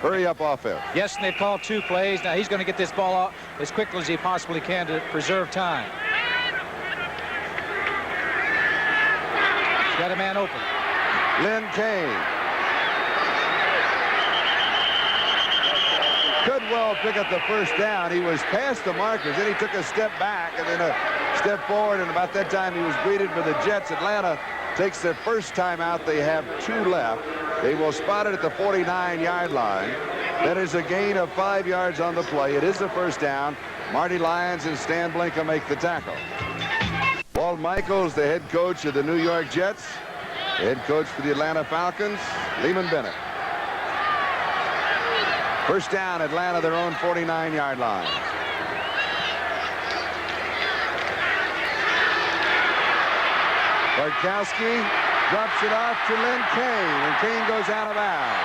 Hurry up offense. Yes, and they've called 2 plays. Now he's going to get this ball out as quickly as he possibly can to preserve time. He's got a man open. Lynn Kane could well pick up the first down. He was past the markers. Then he took a step back and then a step forward. And about that time he was greeted by the Jets. Atlanta takes their first time out. They have 2 left. They will spot it at the 49-yard line. That is a gain of 5 yards on the play. It is the first down. Marty Lyons and Stan Blinka make the tackle. Walt Michaels, the head coach of the New York Jets. Head coach for the Atlanta Falcons, Lehman Bennett. First down, Atlanta, their own 49-yard line. Bartkowski drops it off to Lynn Kane, and Kane goes out of bounds.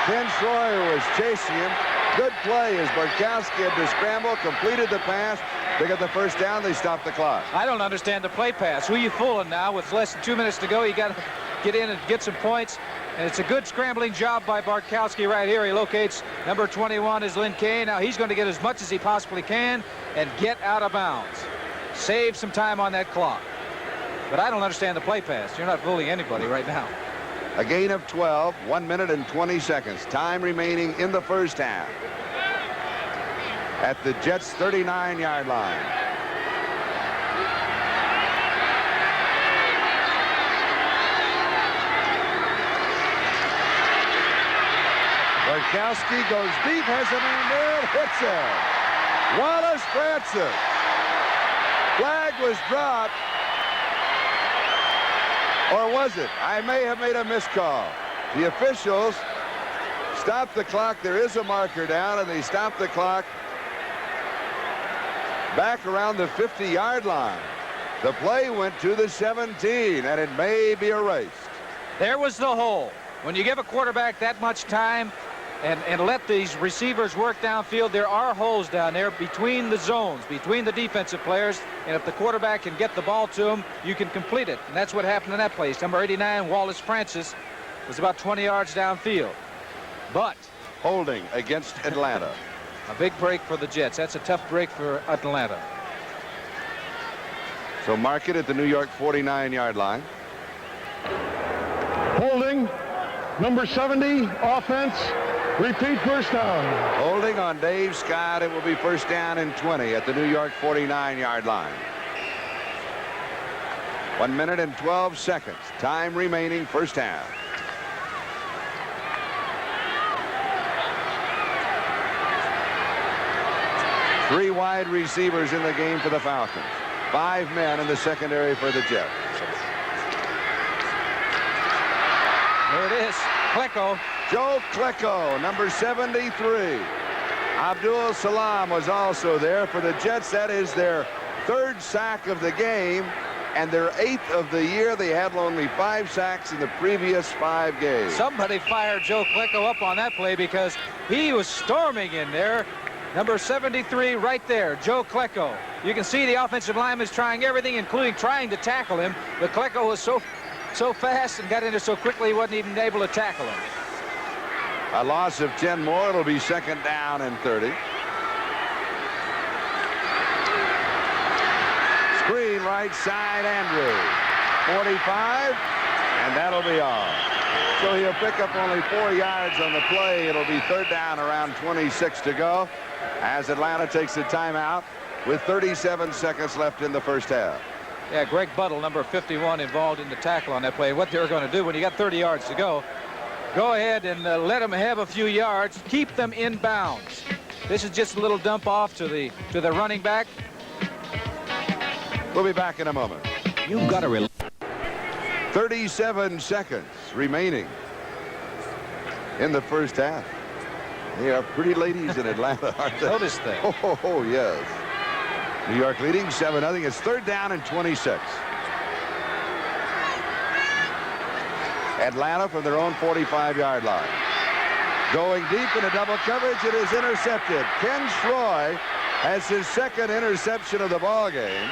Ken Schroyer was chasing him. Good play as Bartkowski had to scramble, completed the pass. They got the first down. They stopped the clock. I don't understand the play pass. Who are you fooling now? With less than 2 minutes to go, you got to get in and get some points. And it's a good scrambling job by Bartkowski right here. He locates number 21 is Lynn Kane. Now he's going to get as much as he possibly can and get out of bounds. Save some time on that clock. But I don't understand the play pass. You're not fooling anybody right now. A gain of 12, 1 minute and 20 seconds. Time remaining in the first half. At the Jets' 39-yard line. Bartkowski goes deep, has a man there, hits it. Wallace Francis. Flag was dropped. Or was it? I may have made a miscall. The officials stopped the clock. There is a marker down, and they stopped the clock back around the 50-yard line. The play went to the 17, and it may be erased. There was the hole. When you give a quarterback that much time and let these receivers work downfield, there are holes down there between the zones, between the defensive players, and if the quarterback can get the ball to him, you can complete it. And that's what happened in that place. Number 89, Wallace Francis, was about 20 yards downfield. But holding against Atlanta. A big break for the Jets. That's a tough break for Atlanta. So mark it at the New York 49-yard line. Holding, number 70, offense. Repeat, first down. Holding on Dave Scott. It will be first down and 20 at the New York 49-yard line. 1 minute and 12 seconds. Time remaining, first half. Three wide receivers in the game for the Falcons. 5 men in the secondary for the Jets. There it is. Klecko. Joe Klecko, number 73. Abdul Salam was also there for the Jets. That is their 3rd sack of the game and their 8th of the year. They had only 5 sacks in the previous 5 games. Somebody fired Joe Klecko up on that play because he was storming in there. Number 73 right there, Joe Klecko. You can see the offensive lineman is trying everything, including trying to tackle him. But Klecko was so fast and got in there so quickly he wasn't even able to tackle him. A loss of 10 more. It'll be second down and 30. Screen right side, Andrews. 45, and that'll be all. So he'll pick up only 4 yards on the play. It'll be third down, around 26 to go, as Atlanta takes a timeout with 37 seconds left in the first half. Yeah, Greg Buttle, number 51, involved in the tackle on that play. What they're going to do when you got 30 yards to go ahead and let them have a few yards, keep them in bounds. This is just a little dump off to the running back. We'll be back in a moment. You've got to 37 seconds remaining in the first half. They are pretty ladies in Atlanta, aren't they? Notice that. Oh, yes. New York leading 7-0. It's third down and 26. Atlanta from their own 45-yard line. Going deep into double coverage, it is intercepted. Ken Schroy has his 2nd interception of the ball game.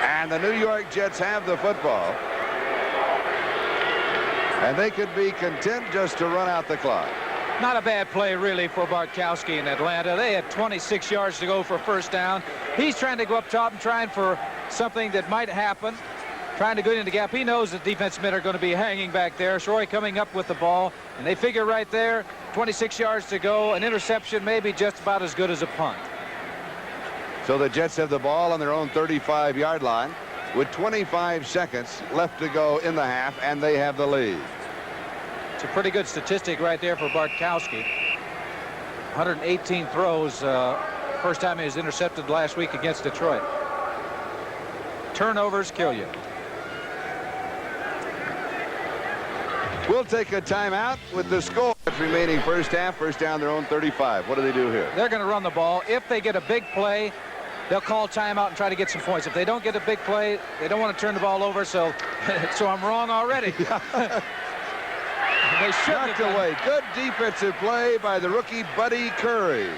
And the New York Jets have the football. And they could be content just to run out the clock. Not a bad play, really, for Bartkowski in Atlanta. They had 26 yards to go for first down. He's trying to go up top and trying for something that might happen. Trying to go in the gap. He knows the defense men are going to be hanging back there. Shroy coming up with the ball. And they figure right there, 26 yards to go. An interception may be just about as good as a punt. So the Jets have the ball on their own 35-yard line with 25 seconds left to go in the half, and they have the lead. It's a pretty good statistic right there for Bartkowski. 118 throws. First time he was intercepted last week against Detroit. Turnovers kill you. We'll take a timeout with the score remaining first half. First down their own 35. What do they do here? They're going to run the ball. If they get a big play, they'll call timeout and try to get some points. If they don't get a big play, they don't want to turn the ball over. So I'm wrong already. They should knocked away. Good defensive play by the rookie Buddy Curry.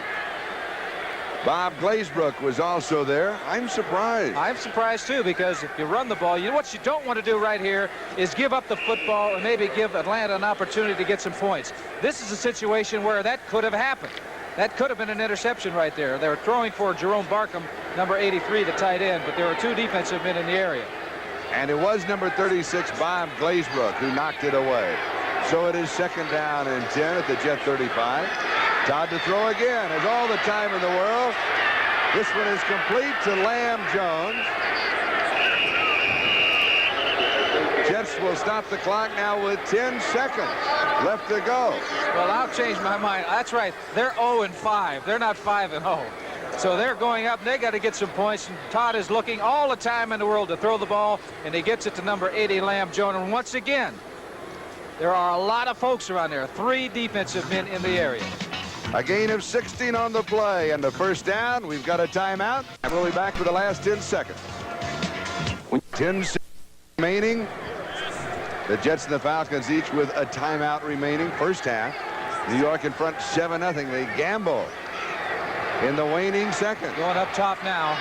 Bob Glazebrook was also there. I'm surprised. I'm surprised too, because if you run the ball, you know what you don't want to do right here is give up the football and maybe give Atlanta an opportunity to get some points. This is a situation where that could have happened. That could have been an interception right there. They were throwing for Jerome Barkham, number 83, the tight end, but there were two defensive men in the area. And it was number 36, Bob Glazebrook, who knocked it away. So it is 2nd down and 10 at the Jet 35. Todd to throw again. Has all the time in the world. This one is complete to Lamb Jones. Jets will stop the clock now with 10 seconds left to go. Well, I'll change my mind. That's right. They're 0-5. They're not 5-0. So they're going up, and they got to get some points. And Todd is looking all the time in the world to throw the ball, and he gets it to number 80, Lamb Jones. And once again, there are a lot of folks around there. 3 defensive men in the area. A gain of 16 on the play, and the first down. We've got a timeout, and we'll be back for the last 10 seconds. 10 seconds remaining. The Jets and the Falcons each with a timeout remaining. First half. New York in front 7-0. They gamble in the waning second. Going up top now.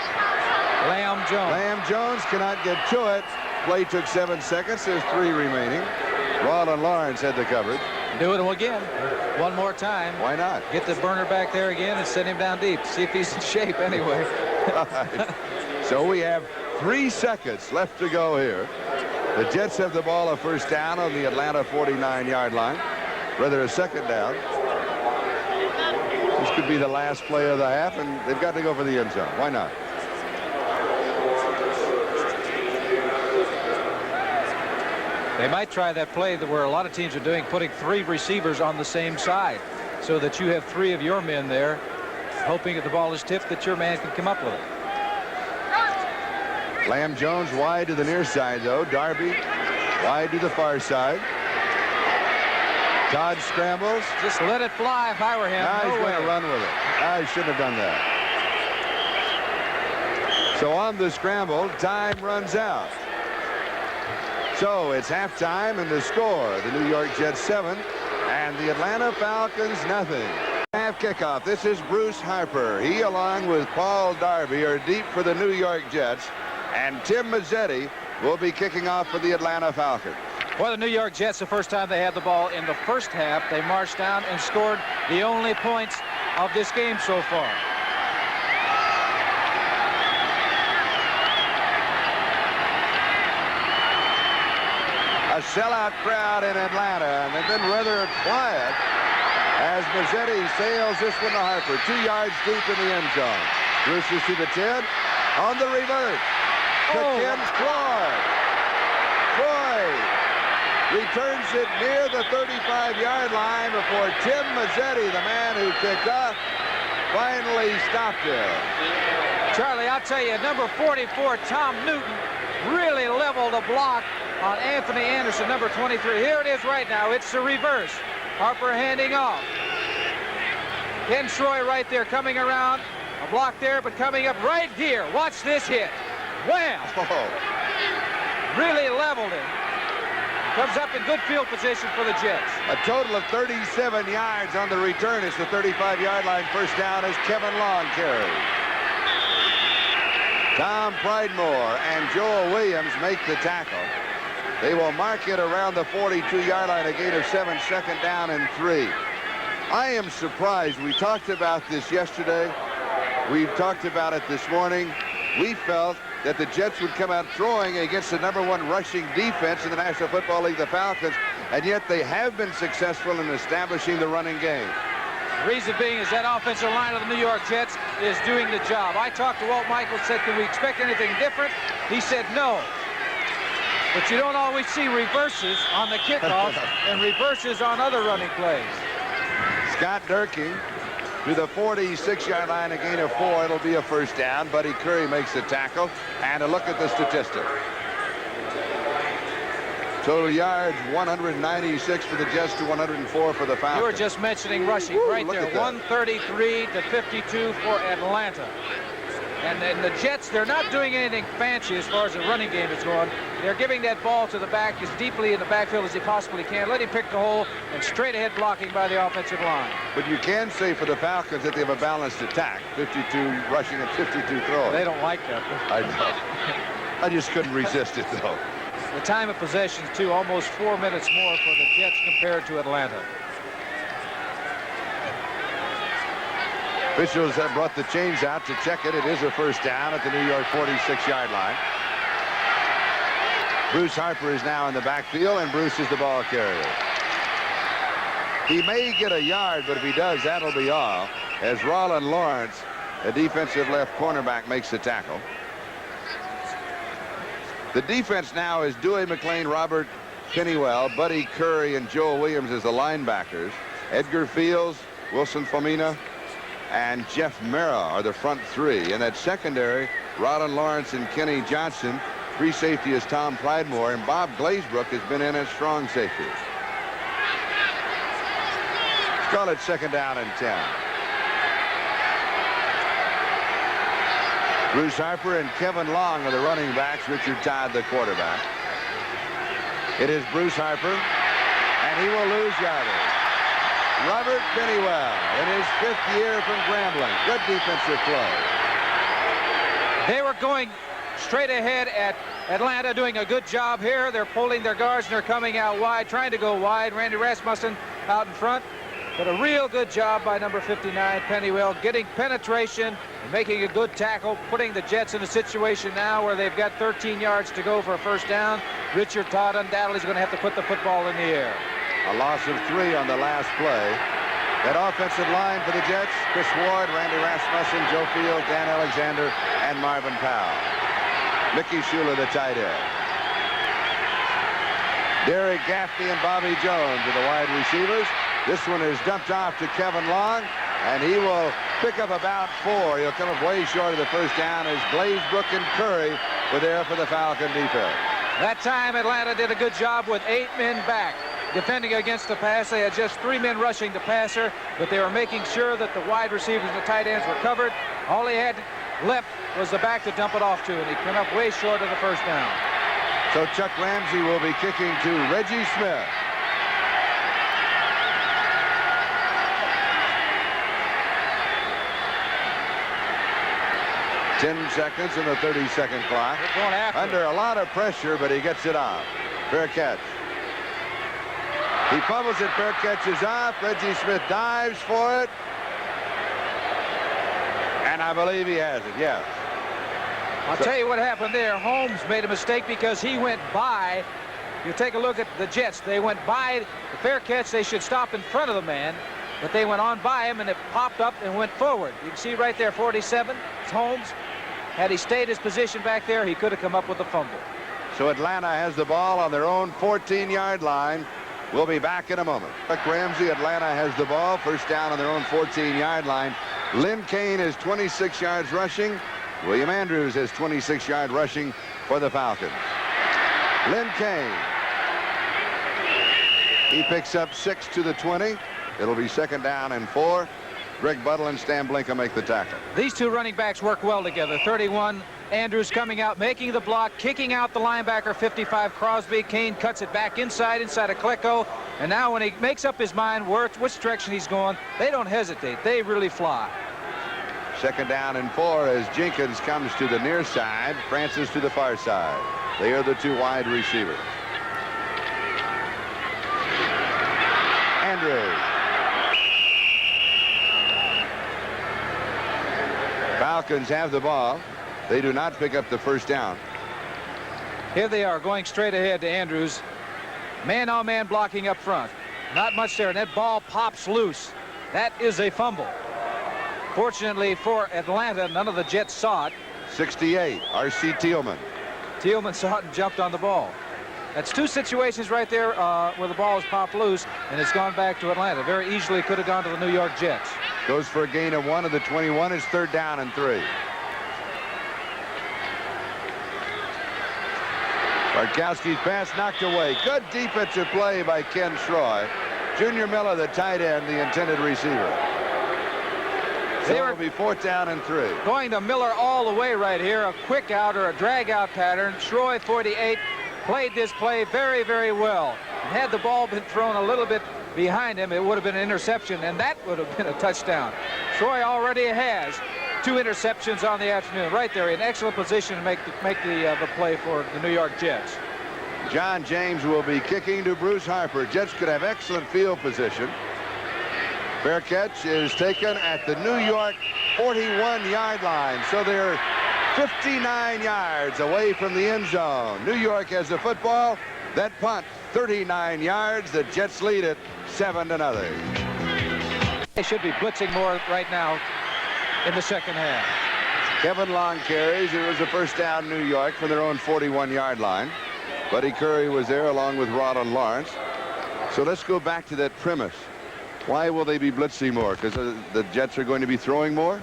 Lamb Jones. Lamb Jones cannot get to it. Play took 7 seconds. There's 3 remaining. Ronald Lawrence had the coverage. Do it again. One more time. Why not? Get the burner back there again and send him down deep. See if he's in shape anyway. Right. So we have 3 seconds left to go here. The Jets have the ball, a first down on the Atlanta 49-yard line. Rather, a 2nd down. This could be the last play of the half, and they've got to go for the end zone. Why not? They might try that play that where a lot of teams are doing, putting 3 receivers on the same side so that you have 3 of your men there, hoping that the ball is tipped that your man can come up with it. Lamb Jones wide to the near side, though. Darby wide to the far side. Todd scrambles. Just let it fly if I were him. Now he's going to run with it. I shouldn't have done that. So on the scramble, time runs out. So it's halftime, and the score, the New York Jets 7 and the Atlanta Falcons nothing. Half kickoff. This is Bruce Harper. He, along with Paul Darby, are deep for the New York Jets, and Tim Mazzetti will be kicking off for the Atlanta Falcons. Well, the New York Jets, the first time they had the ball in the first half, they marched down and scored the only points of this game so far. A sellout crowd in Atlanta, and they've been rather quiet as Mazzetti sails this one to Harper. 2 yards deep in the end zone. Bruce to the 10. On the reverse. To Ken Floyd. Floyd returns it near the 35-yard line before Tim Mazzetti, the man who kicked off, finally stopped it. Charlie, I'll tell you, number 44, Tom Newton, really leveled a block on Anthony Anderson, number 23. Here it is right now. It's the reverse. Harper handing off. Ken Troy right there coming around. A block there, but coming up right here. Watch this hit. Wham! Oh. Really leveled it. Comes up in good field position for the Jets. A total of 37 yards on the return. It's the 35-yard line. First down as Kevin Long carries. Tom Pridemore and Joel Williams make the tackle. They will mark it around the 42-yard line, a gain of 7, 2nd down and 3. I am surprised. We talked about this yesterday. We've talked about it this morning. We felt that the Jets would come out throwing against the #1 rushing defense in the National Football League, the Falcons, and yet they have been successful in establishing the running game. The reason being is that offensive line of the New York Jets is doing the job. I talked to Walt Michaels, said, can we expect anything different? He said no. But you don't always see reverses on the kickoff and reverses on other running plays. Scott Durkee to the 46-yard line, a gain of 4. It'll be a first down. Buddy Curry makes the tackle. And a look at the statistic. Total yards, 196 for the Jets to 104 for the Falcons. You were just mentioning rushing. Woo, right there. 133 to 52 for Atlanta. And the Jets, they're not doing anything fancy as far as the running game is going. They're giving that ball to the back as deeply in the backfield as they possibly can. Let him pick the hole, and straight ahead blocking by the offensive line. But you can say for the Falcons that they have a balanced attack. 52 rushing and 52 throwing. They don't like that. I know. I just couldn't resist it, though. The time of possession, too, almost 4 minutes more for the Jets compared to Atlanta. Officials have brought the chains out to check it. It is a first down at the New York 46-yard line. Bruce Harper is now in the backfield, and Bruce is the ball carrier. He may get a yard, but if he does, that'll be all, as Roland Lawrence, a defensive left cornerback, makes the tackle. The defense now is Dewey McClain, Robert Pennywell, Buddy Curry, and Joel Williams as the linebackers. Edgar Fields, Wilson Fomina, and Jeff Mara are the front three. In that secondary, Roland Lawrence and Kenny Johnson. Free safety is Tom Pridemore, and Bob Glazebrook has been in as strong safety. Let's call it second down and 10. Bruce Harper and Kevin Long are the running backs. Richard Todd, the quarterback. It is Bruce Harper, and he will lose yardage. Robert Pennywell in his 5th year from Grambling. Good defensive play. They were going straight ahead at Atlanta, doing a good job here. They're pulling their guards, and they're coming out wide, trying to go wide. Randy Rasmussen out in front. But a real good job by number 59, Pennywell, getting penetration and making a good tackle, putting the Jets in a situation now where they've got 13 yards to go for a first down. Richard Todd undoubtedly is going to have to put the football in the air. A loss of 3 on the last play. That offensive line for the Jets, Chris Ward, Randy Rasmussen, Joe Field, Dan Alexander, and Marvin Powell. Mickey Shula, the tight end. Derek Gaffney and Bobby Jones are the wide receivers. This one is dumped off to Kevin Long, and he will pick up about 4. He'll come up way short of the first down as Glazebrook and Curry were there for the Falcon defense. That time, Atlanta did a good job with 8 men back defending against the pass. They had just 3 men rushing the passer, but they were making sure that the wide receivers and the tight ends were covered. All he had left was the back to dump it off to, and he came up way short of the first down. So Chuck Ramsey will be kicking to Reggie Smith. Ten seconds in the 30-second clock. Under a lot of pressure, but he gets it off. Fair catch. He fumbles it. Fair catch is off. Reggie Smith dives for it. And I believe he has it, yes. I'll tell you what happened there. Holmes made a mistake because he went by. You take a look at the Jets. They went by the fair catch. They should stop in front of the man, but they went on by him, and it popped up and went forward. You can see right there, 47. It's Holmes. Had he stayed his position back there, he could have come up with a fumble. So Atlanta has the ball on their own 14-yard line. We'll be back in a moment. Chuck Ramsey, Atlanta has the ball. First down on their own 14-yard line. Lynn Kane is 26 yards rushing. William Andrews has 26-yard rushing for the Falcons. Lynn Kane. He picks up 6 to the 20. It'll be second down and 4. Greg Buttle and Stan Blinka make the tackle. These two running backs work well together. 31, Andrews coming out, making the block, kicking out the linebacker, 55, Crosby. Kane cuts it back inside of Klecko. And now when he makes up his mind which direction he's going, they don't hesitate. They really fly. Second down and 4 as Jenkins comes to the near side, Francis to the far side. They are the 2 wide receivers. Andrews. Falcons have the ball. They do not pick up the first down. Here they are going straight ahead to Andrews. Man-on-man blocking up front. Not much there, and that ball pops loose. That is a fumble. Fortunately for Atlanta, none of the Jets saw it. 68, R.C. Thielman. Thielman saw it and jumped on the ball. That's 2 situations right there where the ball is popped loose, and it's gone back to Atlanta. Very easily could have gone to the New York Jets. Goes for a gain of 1 of the 21. Is third down and 3. Bartkowski's pass knocked away. Good defensive play by Ken Schroy. Junior Miller, the tight end, the intended receiver. So it'll be fourth down and 3. Going to Miller all the way right here. A quick out or a drag out pattern. Schroy 48. played this play very, very well. And had the ball been thrown a little bit behind him, it would have been an interception, and that would have been a touchdown. Troy already has 2 interceptions on the afternoon. Right there, in excellent position to make the play for the New York Jets. John James will be kicking to Bruce Harper. Jets could have excellent field position. Fair catch is taken at the New York 41-yard line. So they're 59 yards away from the end zone. New York has the football. That punt, 39 yards. The Jets lead it 7-0. They should be blitzing more right now in the second half. Kevin Long carries. It was a first down New York from their own 41-yard line. Buddy Curry was there along with Ronald Lawrence. So let's go back to that premise. Why will they be blitzing more? Because the Jets are going to be throwing more?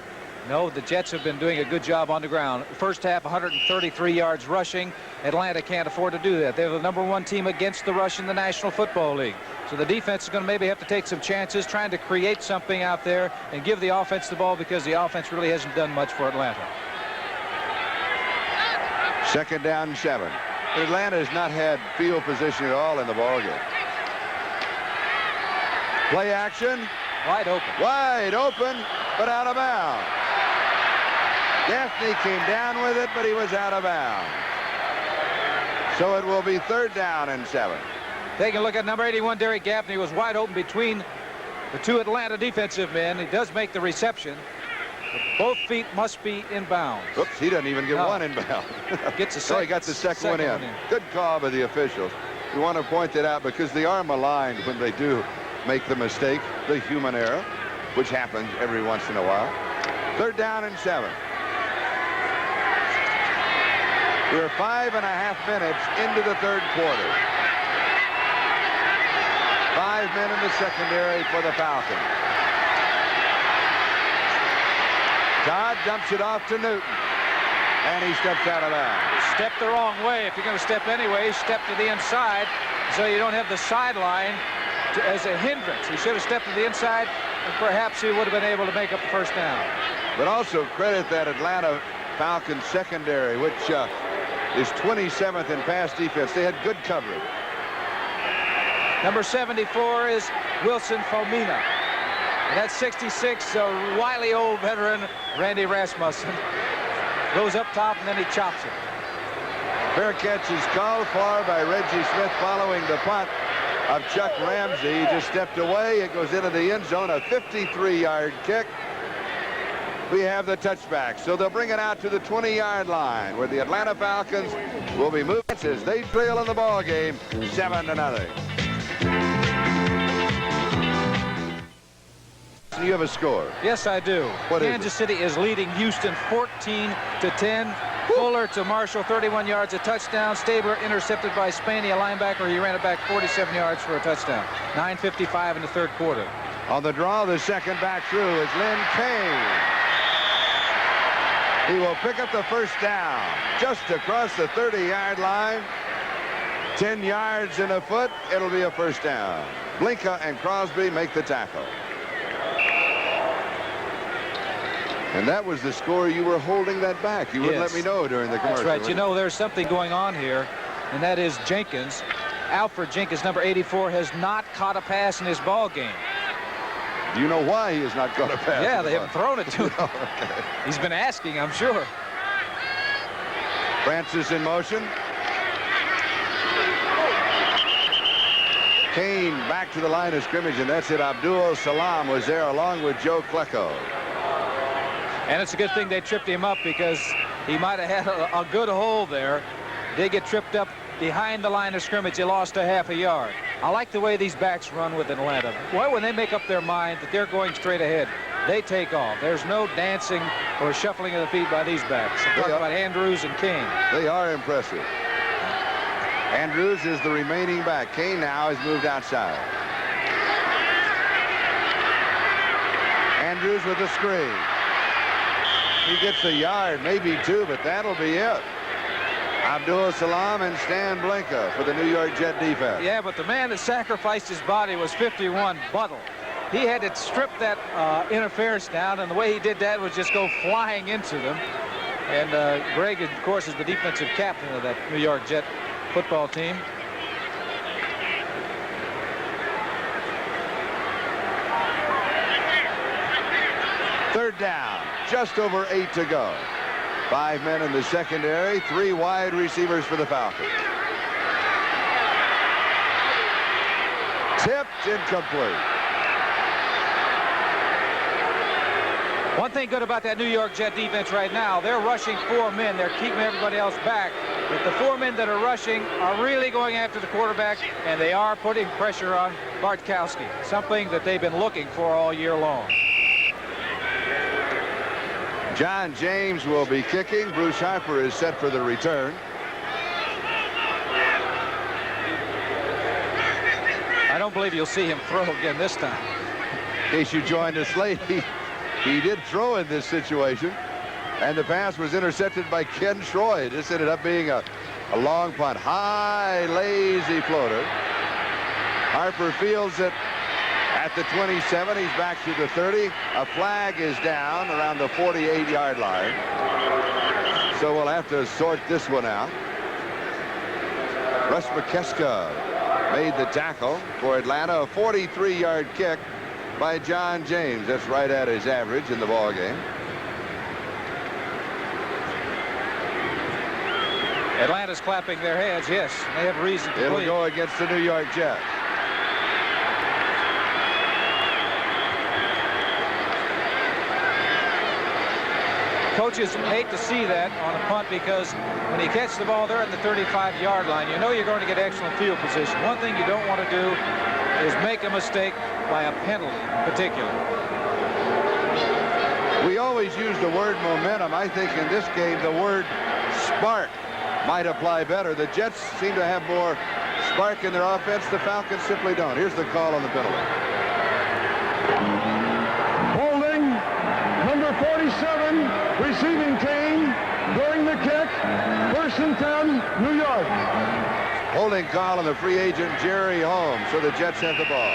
No, the Jets have been doing a good job on the ground. First half, 133 yards rushing. Atlanta can't afford to do that. They're the #1 team against the rush in the National Football League. So the defense is going to maybe have to take some chances, trying to create something out there and give the offense the ball, because the offense really hasn't done much for Atlanta. 2nd down and 7. Atlanta has not had field position at all in the ballgame. Play action. Wide open. Wide open, but out of bounds. Gaffney came down with it, but he was out of bounds. So it will be 3rd down and 7. Taking a look at number 81, Derek Gaffney, was wide open between the 2 Atlanta defensive men. He does make the reception. But both feet must be in bounds. Oops, he doesn't even get one in bounds. Gets a So he got the second one in. Good call by the officials. We want to point that out because they are maligned when they do make the mistake, the human error, which happens every once in a while. 3rd down and 7. We're 5.5 minutes into the 3rd quarter. 5 men in the secondary for the Falcons. Todd dumps it off to Newton, and he steps out of bounds. Stepped the wrong way. If you're going to step anyway, step to the inside so you don't have the sideline as a hindrance. He should have stepped to the inside, and perhaps he would have been able to make up the 1st down. But also credit that Atlanta Falcons secondary, which is 27th in pass defense. They had good coverage. Number 74 is Wilson Fomina. And that's 66, a wily old veteran, Randy Rasmussen. Goes up top, and then he chops it. Fair catch is called for by Reggie Smith following the punt of Chuck Ramsey. He just stepped away. It goes into the end zone, a 53-yard kick. We have the touchback, so they'll bring it out to the 20-yard line, where the Atlanta Falcons will be moving as they trail in the ball game 7-0. You have a score. Yes, I do. What is Kansas City is leading Houston 14-10. Fuller to Marshall, 31 yards, a touchdown. Stabler intercepted by Spaney, a linebacker. He ran it back 47 yards for a touchdown. 9:55 in the 3rd quarter. On the draw, the second back through is Lynn Kane. He will pick up the 1st down just across the 30-yard line. 10 yards and a foot. It'll be a 1st down. Blinka and Crosby make the tackle. And that was the score. You were holding that back. You wouldn't let me know during the commercial. That's right. You know, there's something going on here, and that is Jenkins. Alfred Jenkins, number 84, has not caught a pass in his ball game. Do you know why he has not caught a pass? Yeah, they haven't thrown it to him. Okay. He's been asking, I'm sure. Francis in motion. Kane back to the line of scrimmage, and that's it. Abdul Salam was there along with Joe Klecko. And it's a good thing they tripped him up, because he might have had a good hole there. They get tripped up behind the line of scrimmage. They lost a half a yard. I like the way these backs run with Atlanta. Boy, when they make up their mind that they're going straight ahead, they take off. There's no dancing or shuffling of the feet by these backs. I'm talking about Andrews and King. They are impressive. Andrews is the remaining back. Kane now has moved outside. Andrews with a screen. He gets a yard, maybe 2, but that'll be it. Abdul Salam and Stan Blinka for the New York Jet defense. Yeah, but the man that sacrificed his body was 51, Buttle. He had to strip that interference down, and the way he did that was just go flying into them. And Greg, of course, is the defensive captain of that New York Jet football team. Third down, just over 8 to go. 5 men in the secondary, 3 wide receivers for the Falcons. Tipped, incomplete. One thing good about that New York Jet defense right now, they're rushing 4 men. They're keeping everybody else back. But the 4 men that are rushing are really going after the quarterback, and they are putting pressure on Bartkowski, something that they've been looking for all year long. John James will be kicking. Bruce Harper is set for the return. I don't believe you'll see him throw again this time. In case you joined us late, he did throw in this situation, and the pass was intercepted by Ken Troy. This ended up being a long punt. High, lazy floater. Harper fields it at the 27. He's back to the 30. A flag is down around the 48-yard line. So we'll have to sort this one out. Russ McKeska made the tackle for Atlanta. A 43-yard kick by John James. That's right at his average in the ball game. Atlanta's clapping their heads. Yes, they have reason to It'll believe. go against the New York Jets. Coaches hate to see that on a punt because when you catch the ball there at the 35-yard line, you know you're going to get excellent field position. One thing you don't want to do is make a mistake by a penalty in particular. We always use the word momentum. I think in this game the word spark might apply better. The Jets seem to have more spark in their offense. The Falcons simply don't. Here's the call on the penalty. Holding number 47, receiving team during the kick. 1st and 10, New York. Holding call on the free agent Jerry Holmes. So the Jets have the ball.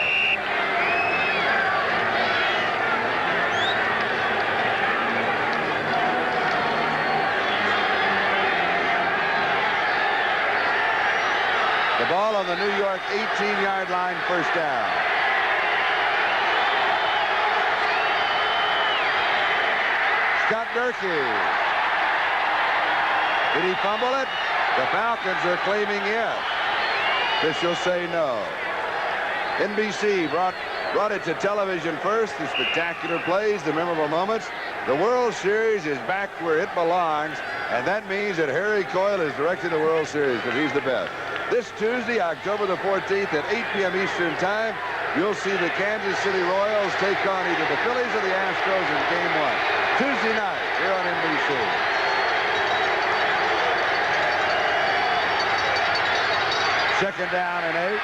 The ball on the New York 18-yard line, 1st down. Scott Durkee. Did he fumble it? The Falcons are claiming yes. Officials say no. NBC brought it to television first. The spectacular plays, the memorable moments. The World Series is back where it belongs, and that means that Harry Coyle is directing the World Series because he's the best. This Tuesday, October the 14th at 8 p.m. Eastern Time, you'll see the Kansas City Royals take on either the Phillies or the Astros in Game 1. Tuesday night here on NBC. Second down and 8.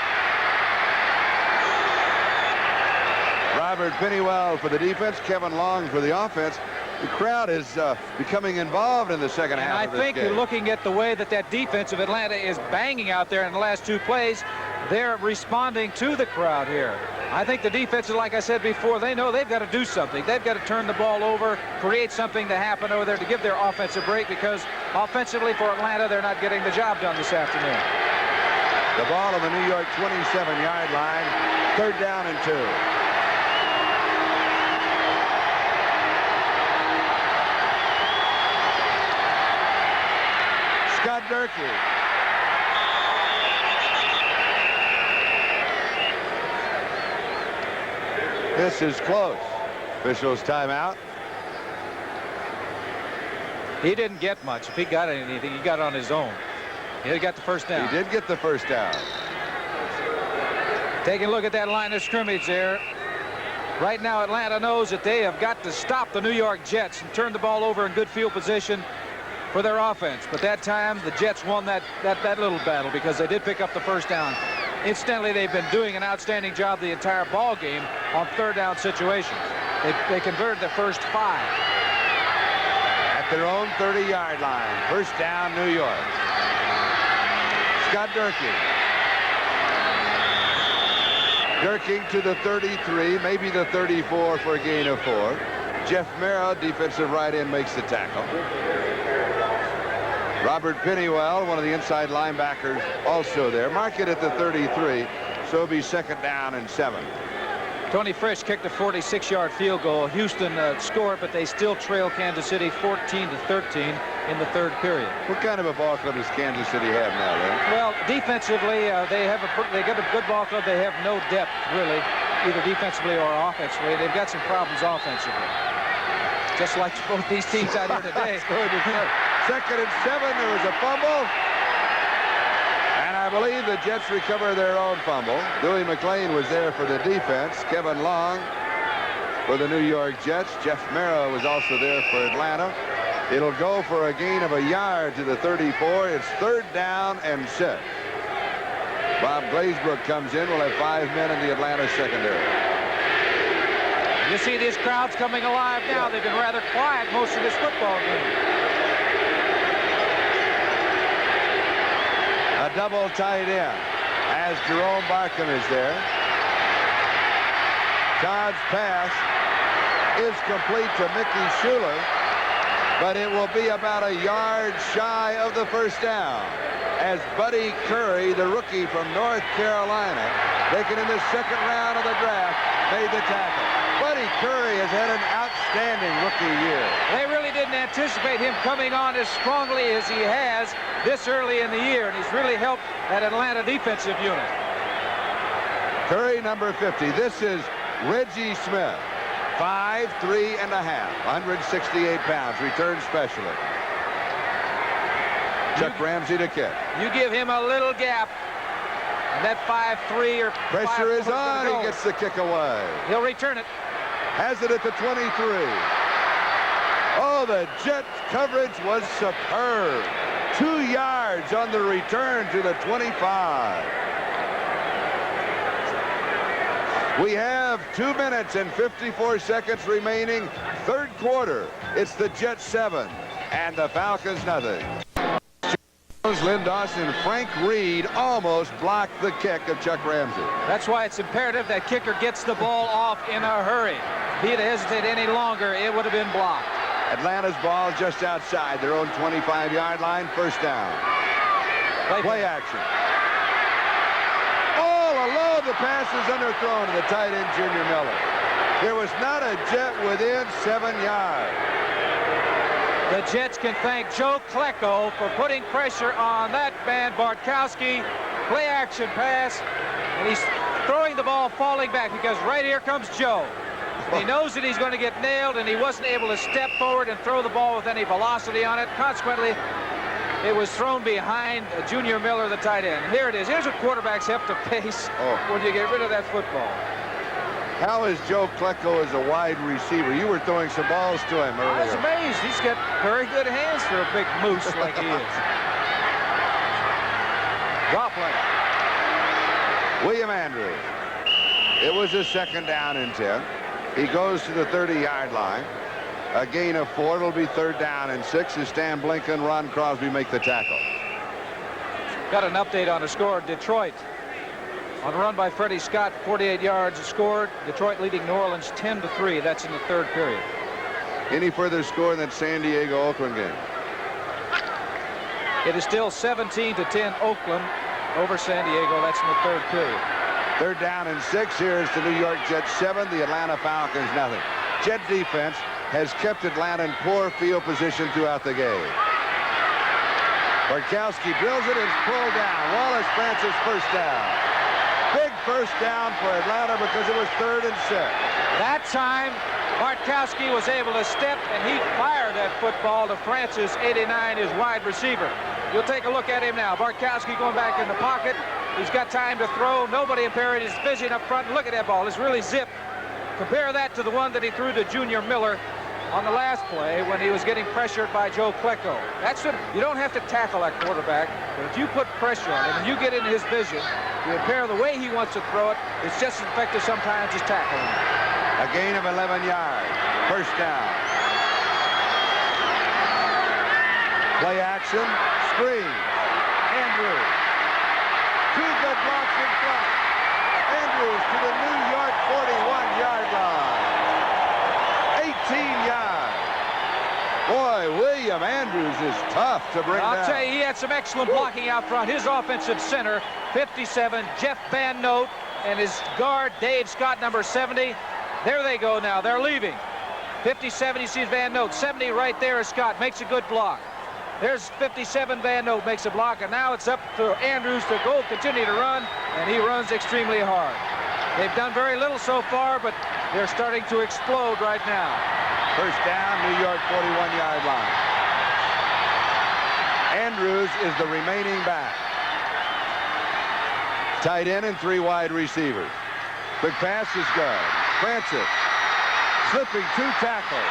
Robert Pennywell for the defense, Kevin Long for the offense. The crowd is becoming involved in the second half of this game. I think you're looking at the way that defense of Atlanta is banging out there in the last 2 plays. They're responding to the crowd here. I think the defense, like I said before, they know they've got to do something. They've got to turn the ball over, create something to happen over there to give their offense a break, because offensively for Atlanta, they're not getting the job done this afternoon. The ball on the New York 27-yard line, 3rd down and 2. Scott Durkee. This is close. Officials timeout. He didn't get much. If he got anything, he got on his own. He got the 1st down. He did get the 1st down. Taking a look at that line of scrimmage there. Right now, Atlanta knows that they have got to stop the New York Jets and turn the ball over in good field position for their offense. But that time, the Jets won that little battle because they did pick up the 1st down. Incidentally, they've been doing an outstanding job the entire ball game on 3rd down situations. They converted the first 5. At their own 30-yard line. 1st down, New York. Scott Durkee. Durkee to the 33, maybe the 34 for a gain of 4. Jeff Mara, defensive right end, makes the tackle. Robert Pennywell, one of the inside linebackers, also there. Mark it at the 33, so it'll be 2nd down and 7. Tony Frisch kicked a 46-yard field goal. Houston scored, but they still trail Kansas City 14-13 in the 3rd period. What kind of a ball club does Kansas City have now, then? Well, defensively, they got a good ball club. They have no depth, really, either defensively or offensively. They've got some problems offensively, just like both these teams out here today. 2nd and 7, there was a fumble. And I believe the Jets recover their own fumble. Dewey McClain was there for the defense. Kevin Long for the New York Jets. Jeff Mara was also there for Atlanta. It'll go for a gain of a yard to the 34. It's 3rd down and 6. Bob Glazebrook comes in. We'll have 5 men in the Atlanta secondary. You see these crowds coming alive now. They've been rather quiet most of this football game. A double tight end as Jerome Barkham is there. Todd's pass is complete to Mickey Schuler, but it will be about a yard shy of the 1st down as Buddy Curry, the rookie from North Carolina, taken in the 2nd round of the draft, made the tackle. Buddy Curry has had an outstanding rookie year. They really didn't anticipate him coming on as strongly as he has this early in the year, and he's really helped that Atlanta defensive unit. Curry, number 50. This is Reggie Smith, 5'3 and a half, 168 pounds, return specialist. Chuck Ramsey to kick. You give him a little gap, and that 5'3 or pressure 5'4 is on. He gets the kick away. He'll return it. Has it at the 23. Oh, the Jets coverage was superb. 2 yards on the return to the 25. We have 2 minutes and 54 seconds remaining. 3rd quarter. It's the Jets 7 and the Falcons nothing. Lynn Dawson and Frank Reed almost blocked the kick of Chuck Ramsey. That's why it's imperative that kicker gets the ball off in a hurry. If he'd hesitated any longer, it would have been blocked. Atlanta's ball just outside their own 25-yard line. 1st down. Play action. All alone, the pass is underthrown to the tight end, Junior Miller. There was not a Jet within 7 yards. The Jets can thank Joe Klecko for putting pressure on that man, Bartkowski. Play action pass, and he's throwing the ball falling back because right here comes Joe. He knows that he's going to get nailed, and he wasn't able to step forward and throw the ball with any velocity on it. Consequently, it was thrown behind Junior Miller, the tight end. Here it is. Here's what quarterbacks have to face when you get rid of that football. How is Joe Klecko as a wide receiver? You were throwing some balls to him earlier. I was amazed. He's got very good hands for a big moose like he is. Draw play. William Andrews. It was a 2nd down and 10. He goes to the 30-yard line. A gain of 4. It'll be 3rd down and 6 as Stan Blinken, Ron Crosby make the tackle. Got an update on the score. Detroit on a run by Freddie Scott, 48 yards scored. Detroit leading New Orleans 10-3. That's in the 3rd period. Any further score in that San Diego Oakland game? It is still 17-10 Oakland over San Diego. That's in the 3rd period. 3rd down and 6. Here's the New York Jets 7, the Atlanta Falcons nothing. Jet defense has kept Atlanta in poor field position throughout the game. Bartkowski drills it and it's pulled down. Wallace Francis 1st down. Big 1st down for Atlanta because it was 3rd and 6. That time, Bartkowski was able to step and he fired that football to Francis, 89, his wide receiver. You'll take a look at him now. Bartkowski going back in the pocket. He's got time to throw. Nobody impaired his vision up front. Look at that ball. It's really zipped. Compare that to the one that he threw to Junior Miller on the last play when he was getting pressured by Joe Klecko. That's what you don't have to tackle that quarterback, but if you put pressure on him and you get into his vision, you impair the way he wants to throw it. It's just as effective sometimes as tackling him. A gain of 11 yards. 1st down. Play action. Screen. Andrews. 2 good blocks in front. Andrews to the New York 41-yard line. 18 yards. Boy, William Andrews is tough to bring down. I'll tell you, he had some excellent blocking out front. His offensive center, 57, Jeff Van Note, and his guard, Dave Scott, number 70. There they go now. They're leaving. 57, he sees Van Note. 70 right there is Scott. Makes a good block. There's 57, Van Note makes a block, and now it's up to Andrews to go continue to run, and he runs extremely hard. They've done very little so far, but they're starting to explode right now. First down, New York 41-yard line. Andrews is the remaining back. Tight end and 3 wide receivers. Quick pass is good. Francis slipping 2 tackles.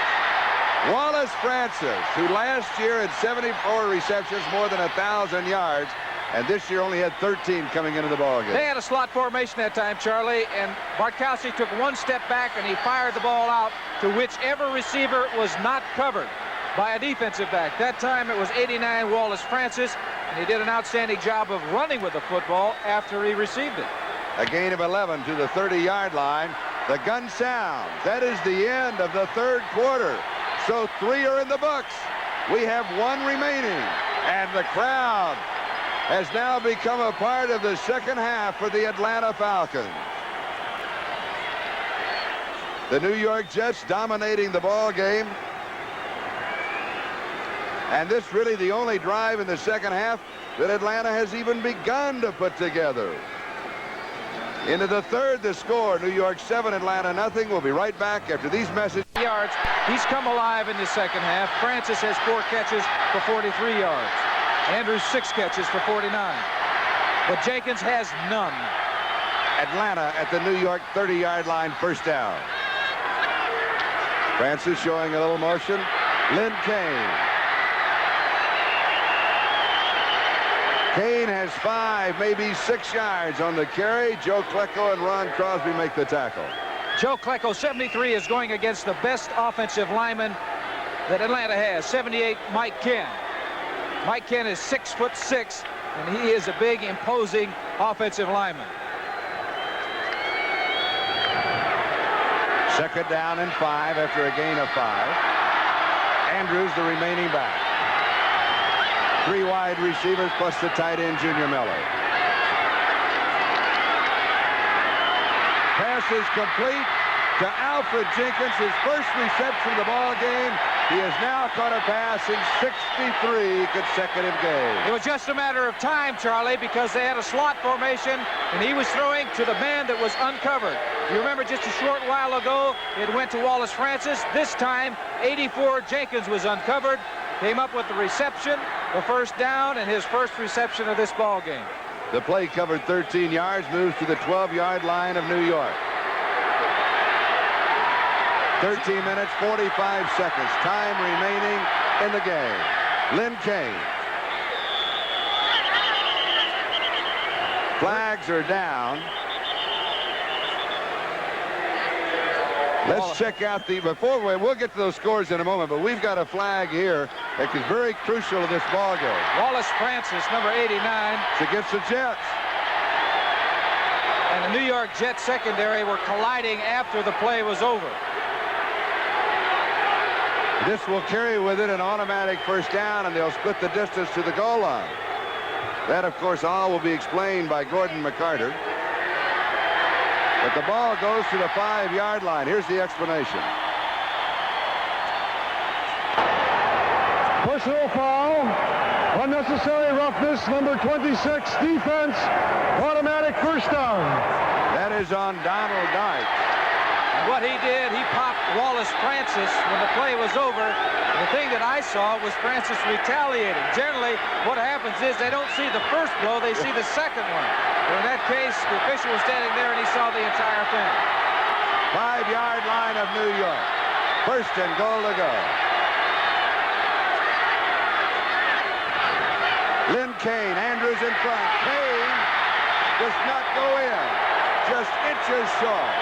Wallace Francis, who last year had 74 receptions, more than 1,000 yards, and this year only had 13 coming into the ballgame. They had a slot formation that time, Charlie, and Bartkowski took 1 step back and he fired the ball out to whichever receiver was not covered by a defensive back. That time it was 89 Wallace Francis, and he did an outstanding job of running with the football after he received it. A gain of 11 to the 30-yard line. The gun sounds. That is the end of the third quarter. So 3 are in the books. We have 1 remaining, and the crowd has now become a part of the second half for the Atlanta Falcons. The New York Jets dominating the ball game. And this really the only drive in the second half that Atlanta has even begun to put together. Into the third, the score, New York 7, Atlanta nothing. We'll be right back after these messages. Yards. He's come alive in the second half. Francis has 4 catches for 43 yards. Andrews 6 catches for 49. But Jenkins has none. Atlanta at the New York 30-yard line, first down. Francis showing a little motion. Lynn Kane. Kane has 5, maybe 6 yards on the carry. Joe Klecko and Ron Crosby make the tackle. Joe Klecko, 73, is going against the best offensive lineman that Atlanta has. 78, Mike Ken. Mike Ken is 6'6", and he is a big, imposing offensive lineman. Second down and 5 after a gain of 5. Andrews, the remaining back. 3 wide receivers plus the tight end, Junior Miller. Pass is complete to Alfred Jenkins, his first reception of the ball game. He has now caught a pass in 63 consecutive games. It was just a matter of time, Charlie, because they had a slot formation, and he was throwing to the man that was uncovered. You remember just a short while ago, it went to Wallace Francis. This time, 84 Jenkins was uncovered, came up with the reception, the first down, and his first reception of this ball game. The play covered 13 yards, moves to the 12-yard line of New York. 13 minutes, 45 seconds. Time remaining in the game. Lynn Kane. Flags are down. Let's check out the, we'll get to those scores in a moment, but we've got a flag here that is very crucial to this ball game. Wallace Francis, number 89. It's against the Jets. And the New York Jets secondary were colliding after the play was over. This will carry with it an automatic first down, and they'll split the distance to the goal line. That, of course, all will be explained by Gordon McCarter. But the ball goes to the 5-yard line. Here's the explanation. Personal foul, unnecessary roughness, number 26, defense, automatic first down. That is on Donald Dyke. And what he did, he popped Wallace Francis when the play was over. The thing that I saw was Francis retaliating. Generally, what happens is they don't see the first blow, they see the second one. But in that case, the official was standing there and he saw the entire thing. 5-yard line of New York. First and goal to go. Lynn Kane, Andrews in front. Kane does not go in. Just inches short.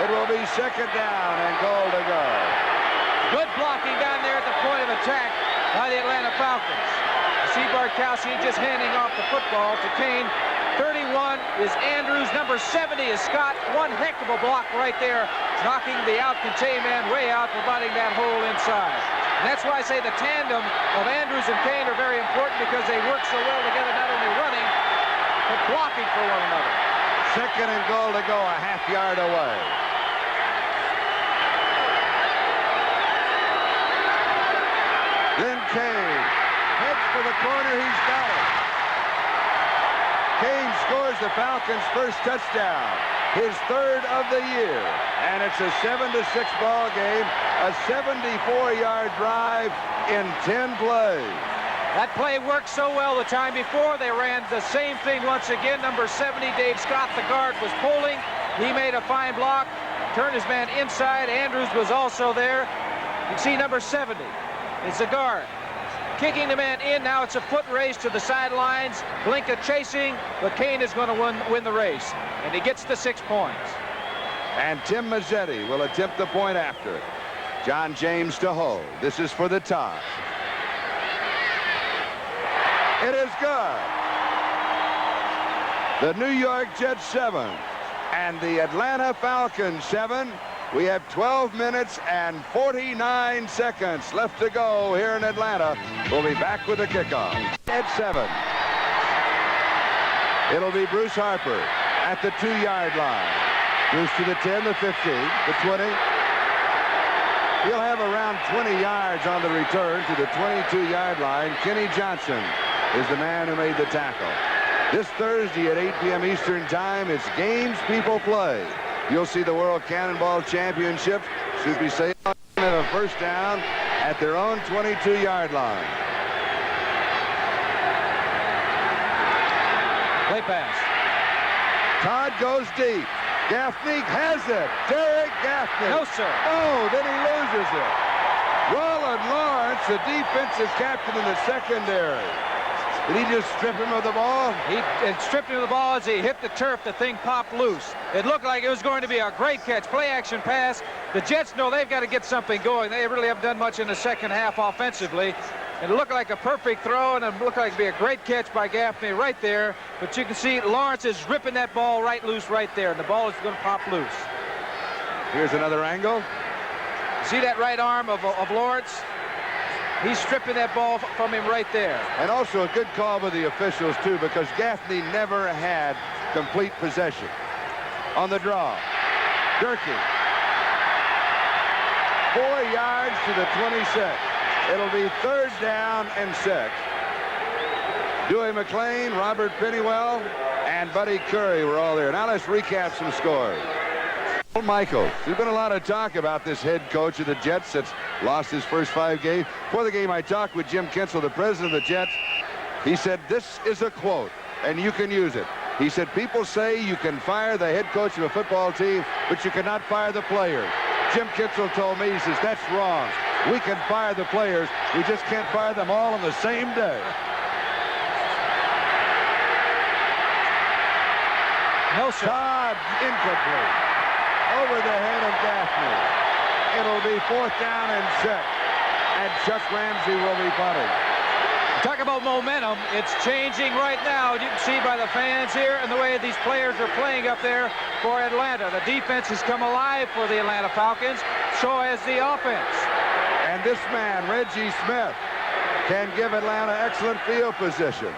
It will be second down and goal to go. Good blocking down there at the point of attack by the Atlanta Falcons. See Bartkowski just handing off the football to Kane. 31 is Andrews. Number 70 is Scott. One heck of a block right there, knocking the out-contained man way out, providing that hole inside. And that's why I say the tandem of Andrews and Kane are very important, because they work so well together, not only running, but blocking for one another. Second and goal to go, a half yard away. Then Kane heads for the corner. He's got it. Kane scores the Falcons' first touchdown, his third of the year. And it's a 7-6 ball game, a 74-yard drive in 10 plays. That play worked so well the time before. They ran the same thing once again. Number 70, Dave Scott, the guard, was pulling. He made a fine block, turned his man inside. Andrews was also there. You can see number 70. It's the guard. Kicking the man in. Now it's a foot race to the sidelines. Blinka chasing, but Kane is going to win the race. And he gets the 6 points. And Tim Mazzetti will attempt the point after. John James to hold. This is for the tie. It is good. The New York Jets 7 and the Atlanta Falcons 7. We have 12 minutes and 49 seconds left to go here in Atlanta. We'll be back with the kickoff at 7. It'll be Bruce Harper at the 2-yard line. Bruce to the 10, the 15, the 20. He'll have around 20 yards on the return to the 22-yard line. Kenny Johnson is the man who made the tackle. This Thursday at 8 p.m. Eastern Time, it's games people play. You'll see the World Cannonball Championship. Soupy Sale and a first down at their own 22-yard line. Play pass. Todd goes deep. Gaffney has it. Derek Gaffney. No, sir. Oh, then he loses it. Roland Lawrence, the defensive captain in the secondary. Did he just strip him of the ball? He stripped him of the ball as he hit the turf. The thing popped loose. It looked like it was going to be a great catch. Play action pass. The Jets know they've got to get something going. They really haven't done much in the second half offensively. It looked like a perfect throw, and it looked like it'd be a great catch by Gaffney right there. But you can see Lawrence is ripping that ball right loose right there, and the ball is going to pop loose. Here's another angle. See that right arm of Lawrence? He's stripping that ball from him right there. And also a good call by the officials, too, because Gaffney never had complete possession. On the draw, Durkee. 4 yards to the 26. It'll be third down and 6. Dewey McClain, Robert Pennywell, and Buddy Curry were all there. Now let's recap some scores. Michaels. There's been a lot of talk about this head coach of the Jets that's lost his first 5 games. Before the game, I talked with Jim Kinsel, the president of the Jets. He said, this is a quote, and you can use it. He said, people say you can fire the head coach of a football team, but you cannot fire the players. Jim Kinsel told me, he says, that's wrong. We can fire the players. We just can't fire them all on the same day. No, sir. Todd, incomplete. Over the head of Gaffney. It'll be 4th down and 6. And Chuck Ramsey will be punting. Talk about momentum. It's changing right now. You can see by the fans here and the way these players are playing up there for Atlanta. The defense has come alive for the Atlanta Falcons. So has the offense. And this man, Reggie Smith, can give Atlanta excellent field position.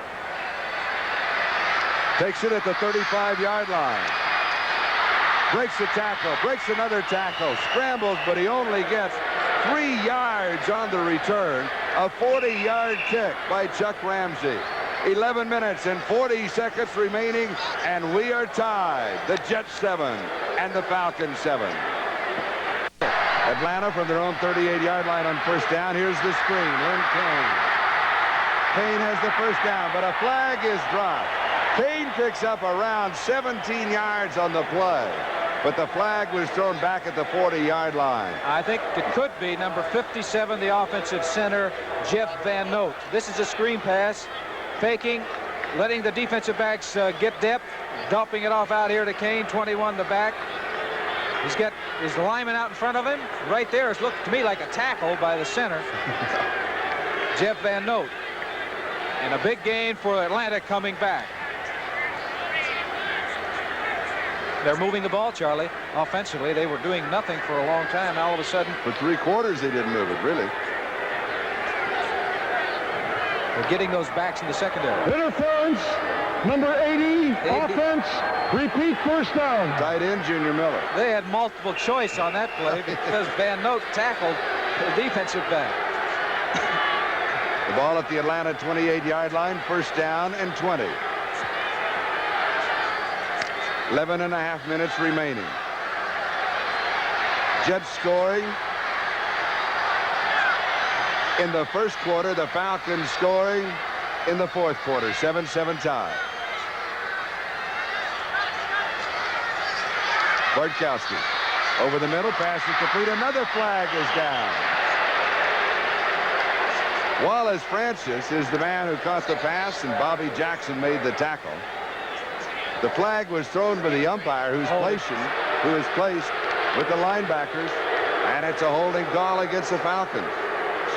Takes it at the 35-yard line. Breaks a tackle, breaks another tackle, scrambles, but he only gets 3 yards on the return. A 40-yard kick by Chuck Ramsey. 11 minutes and 40 seconds remaining, and we are tied. The Jets 7 and the Falcons 7. Atlanta from their own 38-yard line on first down. Here's the screen. Lynn Kane. Kane has the first down, but a flag is dropped. Kane picks up around 17 yards on the play, but the flag was thrown back at the 40-yard line. I think it could be number 57, the offensive center, Jeff Van Note. This is a screen pass, faking, letting the defensive backs get depth, dumping it off out here to Kane, 21 the back. He's got his lineman out in front of him. Right there, it's looked to me like a tackle by the center. Jeff Van Note. And a big gain for Atlanta coming back. They're moving the ball, Charlie. Offensively, they were doing nothing for a long time. Now, all of a sudden, For 3 quarters, they didn't move it, really. They're getting those backs in the secondary. Interference, number 80, offense, repeat first down. Tight end, Junior Miller. They had multiple choice on that play because Van Note tackled the defensive back. The ball at the Atlanta 28-yard line, first down and 20. 11.5 minutes remaining. Jets scoring. In the first quarter, the Falcons scoring in the fourth quarter. 7-7 tie. Bartkowski over the middle, pass is complete. Another flag is down. Wallace Francis is the man who caught the pass, and Bobby Jackson made the tackle. The flag was thrown by the umpire, who is placed with the linebackers, and it's a holding call against the Falcons.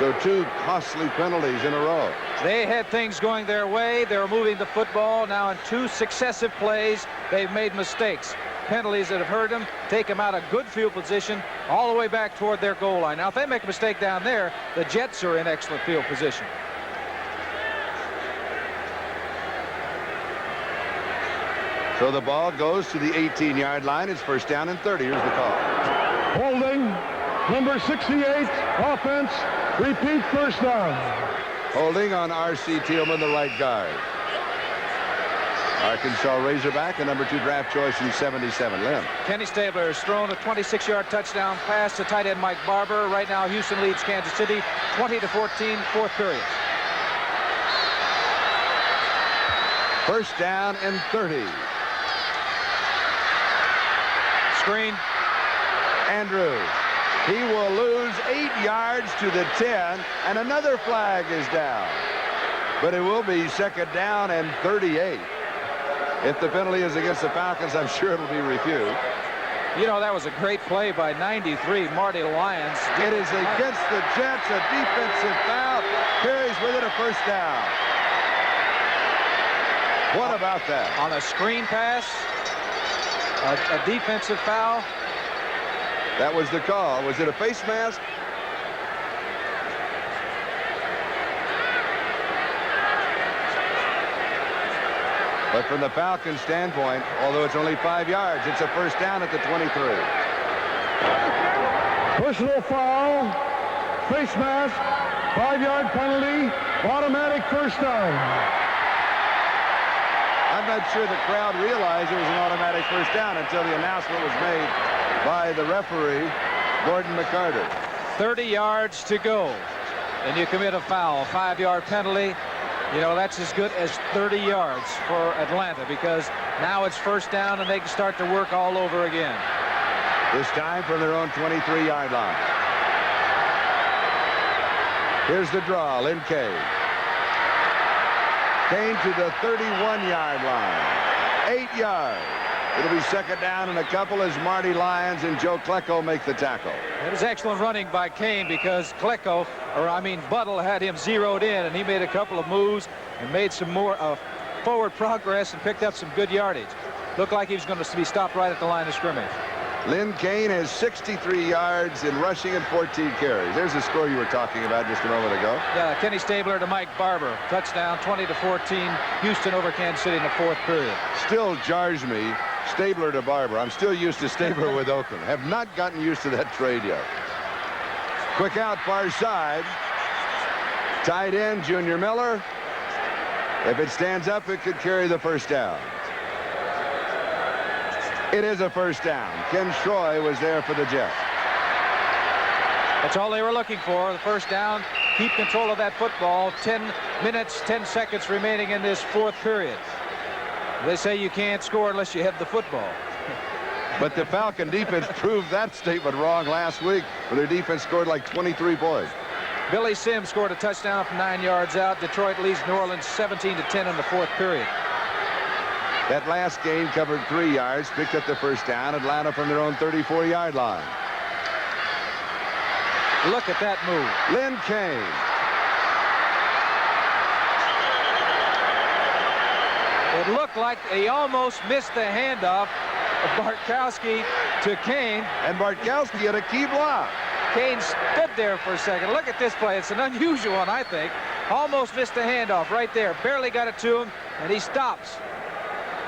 So 2 costly penalties in a row. They had things going their way. They were moving the football. Now in 2 successive plays, they've made mistakes. Penalties that have hurt them, take them out of good field position all the way back toward their goal line. Now, if they make a mistake down there, the Jets are in excellent field position. So the ball goes to the 18-yard line. It's first down and 30. Here's the call. Holding, number 68, offense, repeat first down. Holding on R.C. Tillman, the right guard. Arkansas Razorback, a number 2 draft choice in 77. Lynn. Kenny Stabler has thrown a 26-yard touchdown pass to tight end Mike Barber. Right now, Houston leads Kansas City 20-14, fourth period. First down and 30. Screen. Andrews. He will lose 8 yards to the 10, and another flag is down. But it will be second down and 38. If the penalty is against the Falcons, I'm sure it'll be refused. You know, that was a great play by 93, Marty Lyons. It is against the Jets, a defensive foul. Carries with it a first down. What about that? On a screen pass, a defensive foul. That was the call. Was it a face mask? But from the Falcons' standpoint, although it's only 5 yards, it's a first down at the 23. Personal foul, face mask, 5-yard penalty, automatic first down. I'm not sure the crowd realized it was an automatic first down until the announcement was made by the referee, Gordon McCarter. 30 yards to go, and you commit a foul, 5-yard penalty. You know, that's as good as 30 yards for Atlanta, because now it's first down and they can start to work all over again. This time from their own 23-yard line. Here's the draw, Lynn Kane. Kane to the 31-yard line. 8 yards. It'll be second down and a couple as Marty Lyons and Joe Klecko make the tackle. It was excellent running by Kane, because Buttle had him zeroed in, and he made a couple of moves and made some more forward progress and picked up some good yardage. Looked like he was going to be stopped right at the line of scrimmage. Lynn Kane has 63 yards in rushing and 14 carries. There's the score you were talking about just a moment ago. Yeah, Kenny Stabler to Mike Barber. Touchdown, 20-14, Houston over Kansas City in the fourth period. Still jars me, Stabler to Barber. I'm still used to Stabler with Oakland. Have not gotten used to that trade yet. Quick out far side. Tight end, Junior Miller. If it stands up, it could carry the first down. It is a first down. Ken Troy was there for the Jets. That's all they were looking for, the first down. Keep control of that football. 10 minutes, 10 seconds remaining in this fourth period. They say you can't score unless you have the football. But the Falcon defense proved that statement wrong last week, where their defense scored like 23 points. Billy Sims scored a touchdown from 9 yards out. Detroit leads New Orleans 17-10 in the fourth period. That last game covered 3 yards, picked up the first down. Atlanta from their own 34-yard line. Look at that move. Lynn Kane. It looked like he almost missed the handoff of Bartkowski to Kane. And Bartkowski had a key block. Kane stood there for a second. Look at this play. It's an unusual one, I think. Almost missed the handoff right there. Barely got it to him, and he stops.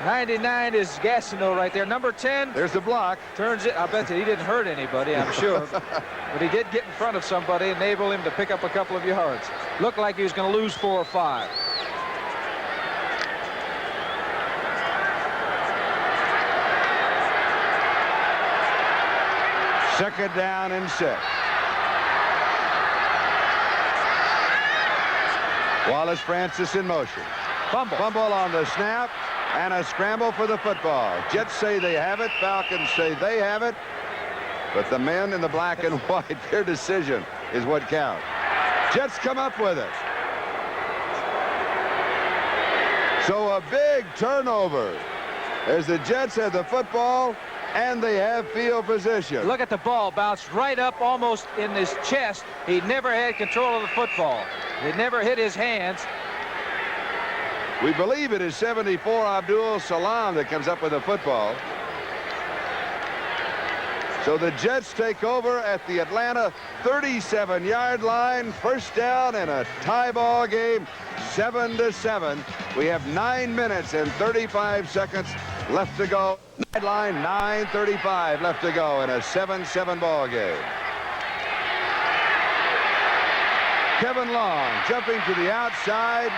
99 is Gastineau right there. Number 10. There's the block. Turns it. I bet you he didn't hurt anybody, I'm sure. But he did get in front of somebody, enable him to pick up a couple of yards. Looked like he was going to lose 4 or 5. Second down and 6. Wallace Francis in motion. Fumble. Fumble on the snap, and a scramble for the football. Jets say they have it. Falcons say they have it. But the men in the black and white, their decision is what counts. Jets come up with it. So a big turnover as the Jets have the football and they have field position. Look at the ball bounced right up almost in his chest. He never had control of the football. It never hit his hands. We believe it is 74 Abdul Salam that comes up with the football. So the Jets take over at the Atlanta 37-yard line. First down in a tie ball game, 7-7. We have 9 minutes and 35 seconds left to go. Line 9:35 left to go in a 7-7 ball game. Kevin Long jumping to the outside.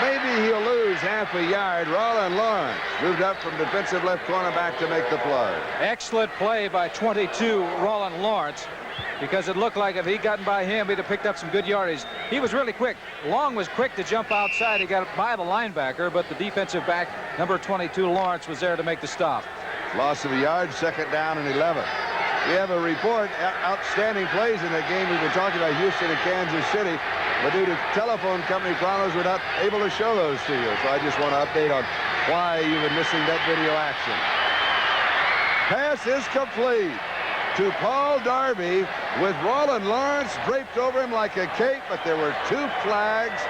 Maybe he'll lose half a yard. Roland Lawrence moved up from defensive left cornerback to make the play. Excellent play by 22 Roland Lawrence, because it looked like if he'd gotten by him, he'd have picked up some good yardage. He was really quick. Long was quick to jump outside. He got by the linebacker, but the defensive back, number 22 Lawrence, was there to make the stop. Loss of a yard, second down and 11. We have a report, outstanding plays in that game. We've been talking about Houston and Kansas City, but due to telephone company problems, we're not able to show those to you. So I just want to update on why you've been missing that video action. Pass is complete to Paul Darby with Roland Lawrence draped over him like a cape, but there were 2 flags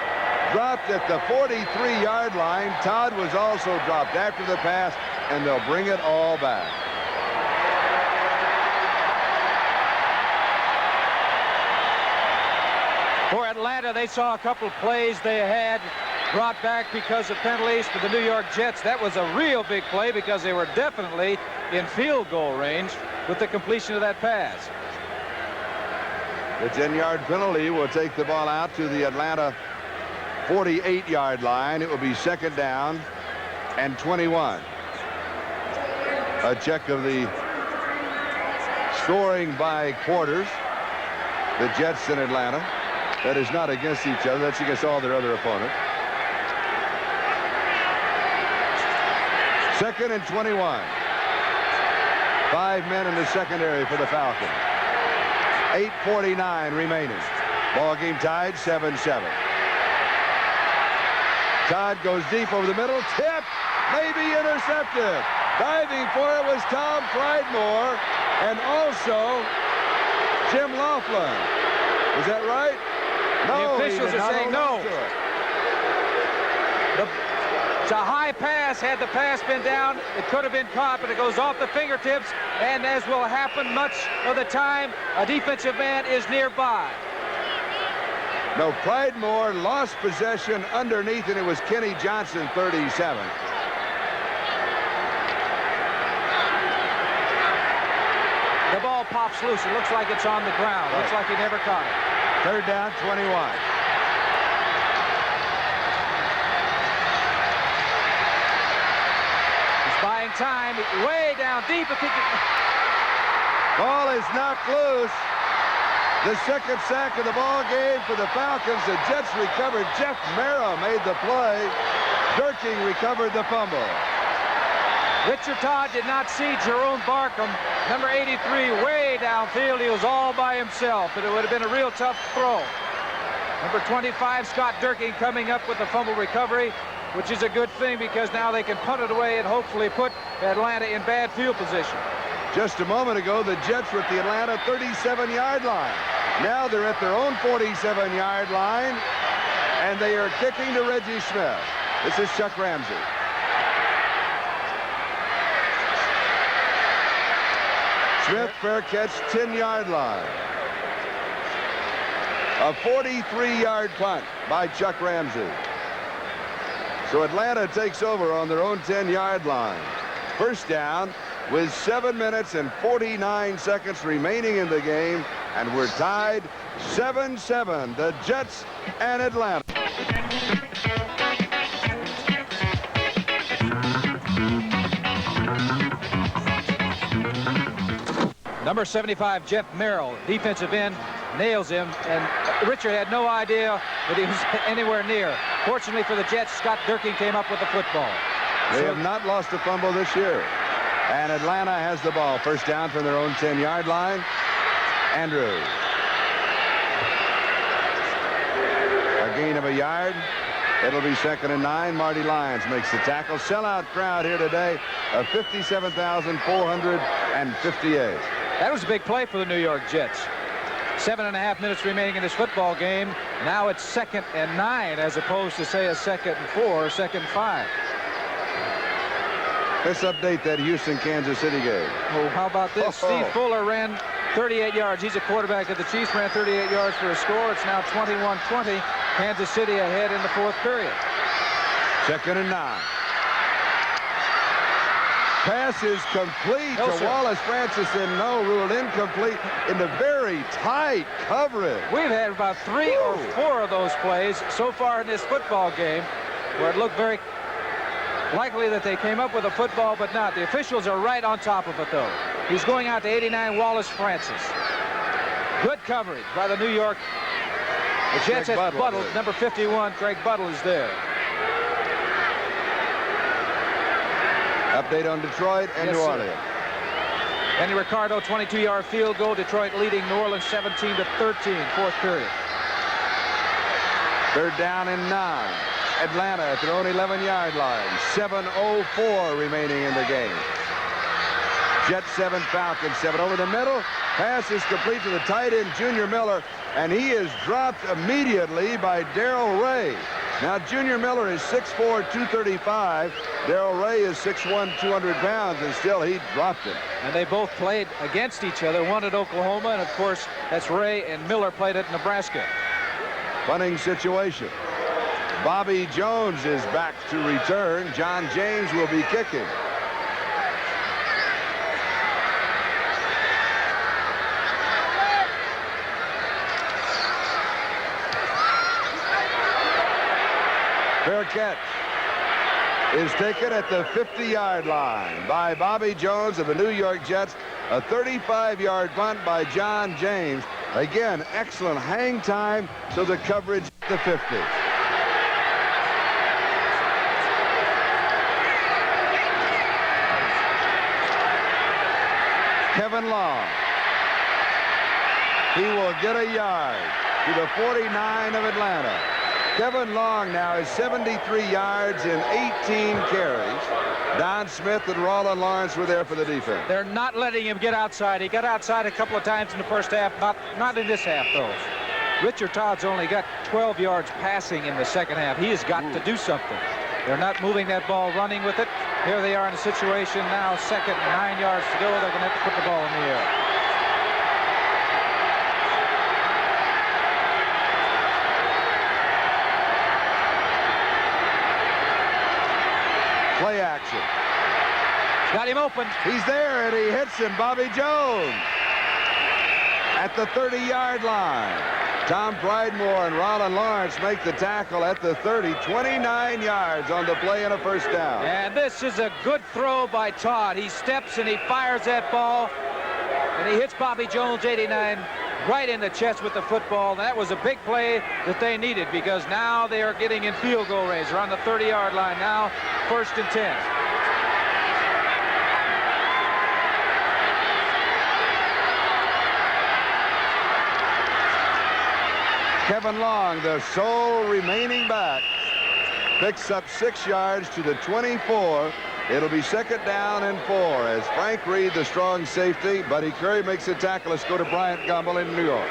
dropped at the 43-yard line. Todd was also dropped after the pass, and they'll bring it all back. For Atlanta, they saw a couple plays they had brought back because of penalties. For the New York Jets, that was a real big play because they were definitely in field goal range with the completion of that pass. The 10-yard penalty will take the ball out to the Atlanta 48-yard line. It will be second down and 21. A check of the scoring by quarters. The Jets in Atlanta. That is not against each other. That's against all their other opponents. Second and 21. 5 men in the secondary for the Falcons. 8:49 remaining. Ball game tied 7-7. Todd goes deep over the middle. Tip. Maybe intercepted. Diving for it was Tom Pridemore and also Jim Laughlin. Is that right? No, the officials are saying no. It's a high pass. Had the pass been down, it could have been caught, but it goes off the fingertips, and as will happen much of the time, a defensive man is nearby. No, Pridemore lost possession underneath, and it was Kenny Johnson, 37. The ball pops loose. It looks like it's on the ground. Looks like he never caught it. Third down, 21. He's buying time. Way down deep. Ball is knocked loose. The second sack of the ball game for the Falcons. The Jets recovered. Jeff Mara made the play. Durking recovered the fumble. Richard Todd did not see Jerome Barkham, number 83, way downfield. He was all by himself, and it would have been a real tough throw. Number 25, Scott Durking, coming up with the fumble recovery, which is a good thing because now they can punt it away and hopefully put Atlanta in bad field position. Just a moment ago, the Jets were at the Atlanta 37-yard line. Now they're at their own 47-yard line, and they are kicking to Reggie Smith. This is Chuck Ramsey. Smith, fair catch, 10-yard line. A 43-yard punt by Chuck Ramsey. So Atlanta takes over on their own 10-yard line. First down with 7 minutes and 49 seconds remaining in the game, and we're tied 7-7, the Jets and Atlanta. Number 75, Jeff Merrill, defensive end, nails him, and Richard had no idea that he was anywhere near. Fortunately for the Jets, Scott Durkin came up with the football. They have not lost a fumble this year. And Atlanta has the ball. First down from their own 10-yard line. Andrews. A gain of a yard. It'll be 2nd and 9. Marty Lyons makes the tackle. Sellout crowd here today of 57,458. That was a big play for the New York Jets. 7.5 minutes remaining in this football game. Now it's 2nd and 9 as opposed to, say, a 2nd and 4 or 2nd and 5. Let's update that Houston-Kansas City game. Oh, how about this? Steve Fuller ran 38 yards. He's a quarterback of the Chiefs, ran 38 yards for a score. It's now 21-20. Kansas City ahead in the 4th period. 2nd and 9. Pass is complete to Wallace Francis, and no, ruled incomplete in the very tight coverage. We've had about 3 or 4 of those plays so far in this football game where it looked very likely that they came up with a football, but not. The officials are right on top of it, though. He's going out to 89, Wallace Francis. Good coverage by the New York. The Jets has Buttle, number 51, Craig Buttle is there. Update on Detroit and New Orleans. Danny Ricardo, 22-yard field goal. Detroit leading New Orleans 17-13, 4th period. 3rd down and 9. Atlanta at their own 11-yard line. 7:04 remaining in the game. Jets 7, Falcons 7. Over the middle, pass is complete to the tight end, Junior Miller, and he is dropped immediately by Darrell Ray. Now, Junior Miller is 6'4", 235. Darrell Ray is 6'1", 200 pounds, and still he dropped it. And they both played against each other, one at Oklahoma, and of course, that's Ray and Miller played at Nebraska. Punting situation. Bobby Jones is back to return. John James will be kicking. Fair catch is taken at the 50-yard line by Bobby Jones of the New York Jets. A 35-yard punt by John James. Again, excellent hang time, so the coverage at the 50. Kevin Long. He will get a yard to the 49 of Atlanta. Kevin Long now is 73 yards in 18 carries. Don Smith and Roland Lawrence were there for the defense. They're not letting him get outside. He got outside a couple of times in the first half, not in this half, though. Richard Todd's only got 12 yards passing in the second half. He has got to do something. They're not moving that ball, running with it. Here they are in a situation now, 2nd and 9 yards to go. They're going to have to put the ball in the air. Play action. Got him open. He's there, and he hits him. Bobby Jones at the 30-yard line. Tom Pridemore and Roland Lawrence make the tackle at the 30. 29 yards on the play and a first down. And this is a good throw by Todd. He steps and he fires that ball, and he hits Bobby Jones, 89, right in the chest with the football. That was a big play that they needed, because now they are getting in field goal range. They're on the 30-yard line now, 1st and 10. Kevin Long, the sole remaining back, picks up 6 yards to the 24. It'll be 2nd down and 4 as Frank Reed, the strong safety, Buddy Curry makes the tackle. Let's go to Bryant Gumbel in New York.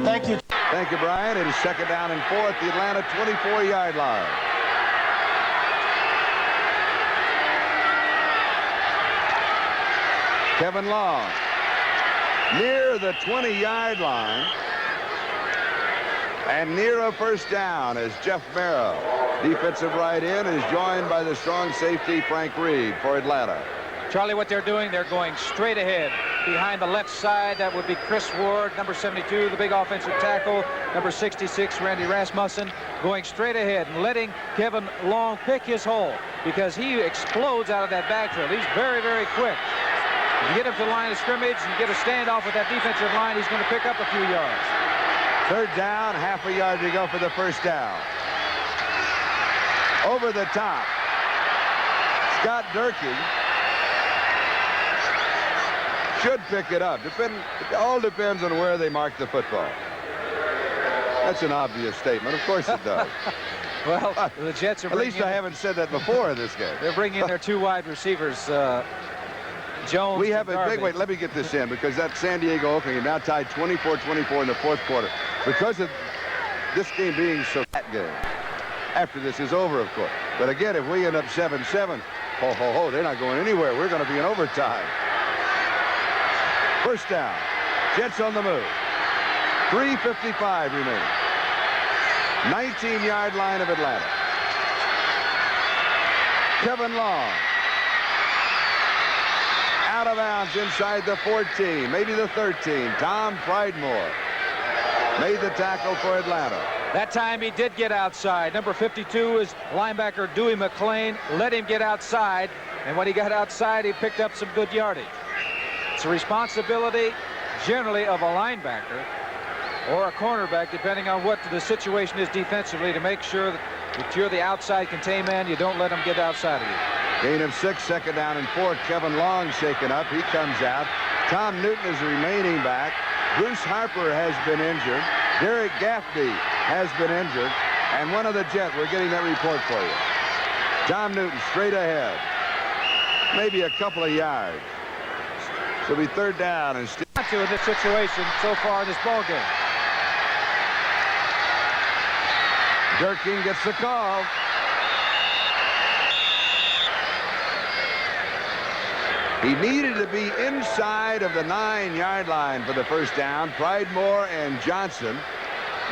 Thank you. Thank you, Brian. It is 2nd down and 4 at the Atlanta 24-yard line. Kevin Long near the 20-yard line. And near a first down as Jeff Merrill, defensive right end, is joined by the strong safety Frank Reed for Atlanta. Charlie, what they're doing, they're going straight ahead. Behind the left side, that would be Chris Ward, number 72, the big offensive tackle, number 66, Randy Rasmussen, going straight ahead and letting Kevin Long pick his hole because he explodes out of that backfield. He's very, very quick. If you get him to the line of scrimmage and get a standoff with that defensive line, he's going to pick up a few yards. Third down, half a yard to go for the first down. Over the top, Scott Durkee should pick it up. It all depends on where they mark the football. That's an obvious statement. Of course it does. Well, the Jets are At least I haven't said that before in this game. They're bringing in their two wide receivers, Jones. We have and a big, wait, let me get this in, because that San Diego Oakland game now tied 24-24 in the fourth quarter. Because of this game being so that game. After this is over, of course. But again, if we end up 7-7, ho, ho, ho, they're not going anywhere. We're going to be in overtime. First down. Jets on the move. 3:55 remaining. 19-yard line of Atlanta. Kevin Long. Out of bounds inside the 14, maybe the 13. Tom Pridemore made the tackle for Atlanta. That time he did get outside. Number 52 is linebacker Dewey McClain. Let him get outside. And when he got outside, he picked up some good yardage. It's a responsibility generally of a linebacker or a cornerback, depending on what the situation is defensively, to make sure that you're the outside contain man. You don't let them get outside of you. Gain of 6, second down and 4. Kevin Long shaken up. He comes out. Tom Newton is the remaining back. Bruce Harper has been injured. Derek Gaffney has been injured. And one of the Jets, we're getting that report for you. Tom Newton straight ahead. Maybe a couple of yards. So it'll be third down and still. In this situation so far in this ball game. Durkin gets the call. He needed to be inside of the 9-yard line for the first down. Pridemore and Johnson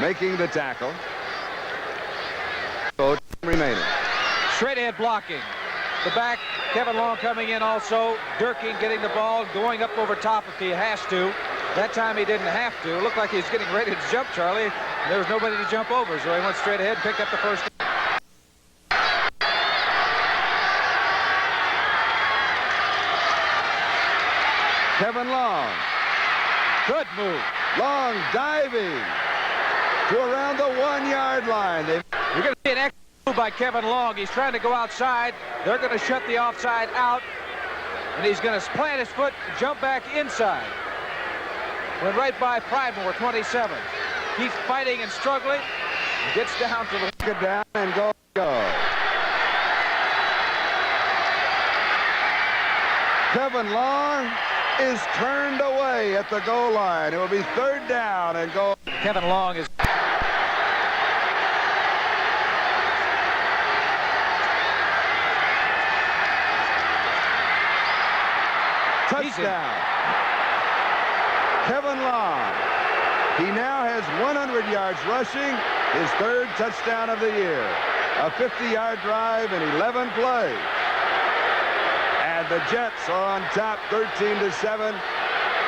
making the tackle. Remaining. Straight ahead blocking. The back, Kevin Long coming in also. Durkin getting the ball, going up over top if he has to. That time he didn't have to. It looked like he was getting ready to jump, Charlie. There was nobody to jump over, so he went straight ahead and picked up the first. Kevin Long. Good move. Long diving to around the 1-yard line. You're going to see an excellent move by Kevin Long. He's trying to go outside. They're going to shut the offside out. And he's going to plant his foot and jump back inside. Went right by Pridemore, 27. Keeps fighting and struggling. Gets down to the... Get down and go. Kevin Long is turned away at the goal line. It will be third down and goal. Kevin Long is... Touchdown. Kevin Long. He now has 100 yards rushing, his third touchdown of the year. A 50-yard drive in 11 plays. And the Jets are on top 13-7.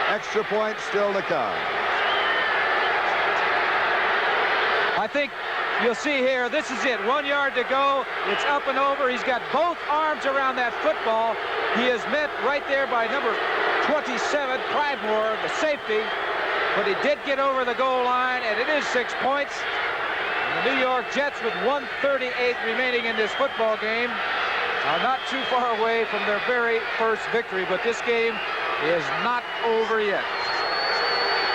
Extra points still to come. I think you'll see here, this is it. 1 yard to go. It's up and over. He's got both arms around that football. He is met right there by number 27, Pridemore, the safety. But he did get over the goal line, and it is 6 points. And the New York Jets, with 1:38 remaining in this football game, are not too far away from their very first victory. But this game is not over yet.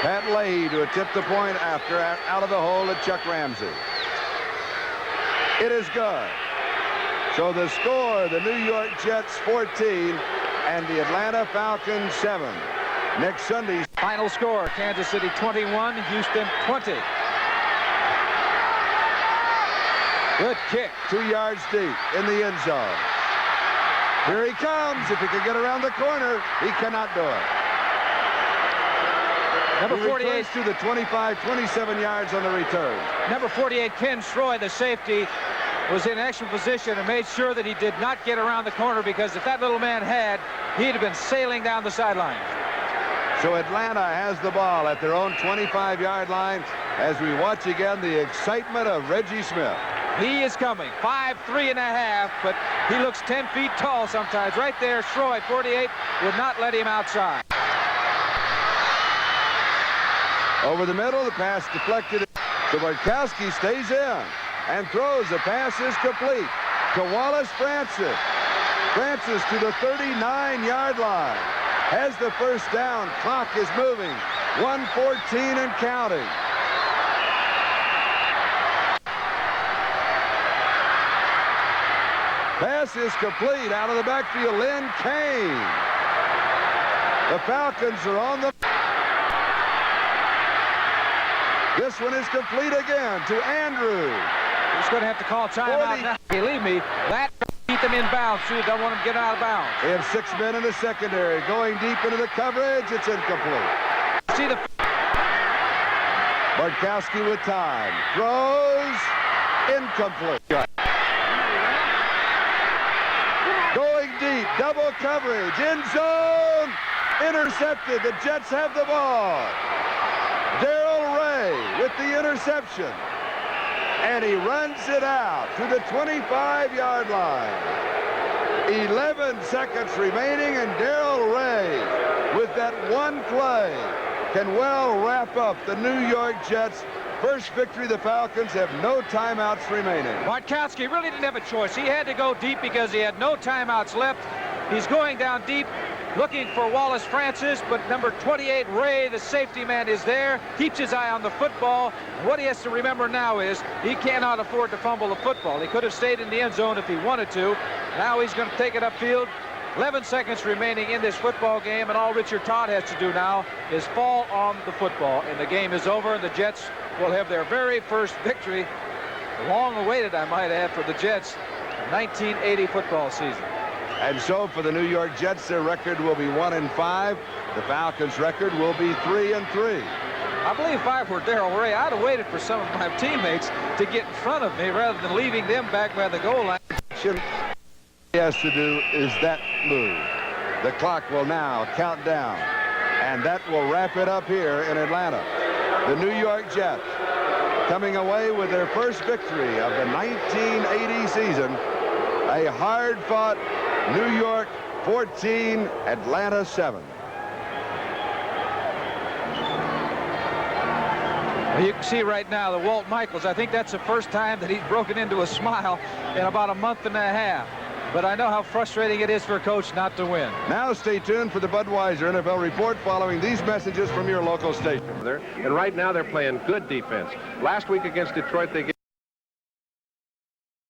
Pat Leahy to attempt the point after out of the hole at Chuck Ramsey. It is good. So the score, the New York Jets 14 and the Atlanta Falcons 7. Next Sunday's final score, Kansas City 21, Houston 20. Good kick. 2 yards deep in the end zone. Here he comes. If he can get around the corner, he cannot do it. Number 48 to the 25, 27 yards on the return. Number 48, Ken Schroy, the safety, was in excellent position and made sure that he did not get around the corner, because if that little man had, he'd have been sailing down the sideline. So Atlanta has the ball at their own 25-yard line as we watch again the excitement of Reggie Smith. He is coming, 5'3½", but he looks 10 feet tall sometimes. Right there, Schroy, 48, would not let him outside. Over the middle, the pass deflected. So Bartkowski stays in and throws. The pass is complete to Wallace Francis. Francis to the 39-yard line. Has the first down. Clock is moving. 1:14 and counting. Pass is complete out of the backfield. Lynn Kane. The Falcons are on the... This one is complete again to Andrew. He's going to have to call timeout now. Believe me, that keep them in bounds, too. Don't want them to get out of bounds. They have 6 men in the secondary. Going deep into the coverage. It's incomplete. See the... Bartkowski with time. Throws. Incomplete. Going deep. Double coverage. End zone. Intercepted. The Jets have the ball. Darrell Ray with the interception. And he runs it out to the 25-yard line. 11 seconds remaining, and Darrell Ray, with that one play, can well wrap up the New York Jets' first victory. The Falcons have no timeouts remaining. Bartkowski really didn't have a choice. He had to go deep because he had no timeouts left. He's going down deep, looking for Wallace Francis, but number 28, Ray, the safety man, is there, keeps his eye on the football. What he has to remember now is he cannot afford to fumble the football. He could have stayed in the end zone if he wanted to. Now he's going to take it upfield. 11 seconds remaining in this football game, and all Richard Todd has to do now is fall on the football, and the game is over, and the Jets will have their very first victory, long awaited, I might add, for the Jets, 1980 football season. And so for the New York Jets, their record will be 1-5. The Falcons' record will be 3-3. I believe if I were Darrell Ray, I'd have waited for some of my teammates to get in front of me rather than leaving them back by the goal line. What he has to do is that move. The clock will now count down, and that will wrap it up here in Atlanta. The New York Jets coming away with their first victory of the 1980 season. A hard-fought New York 14, Atlanta 7. Well, you can see right now that Walt Michaels, I think that's the first time that he's broken into a smile in about a month and a half. But I know how frustrating it is for a coach not to win. Now stay tuned for the Budweiser NFL report following these messages from your local station. And right now they're playing good defense. Last week against Detroit, they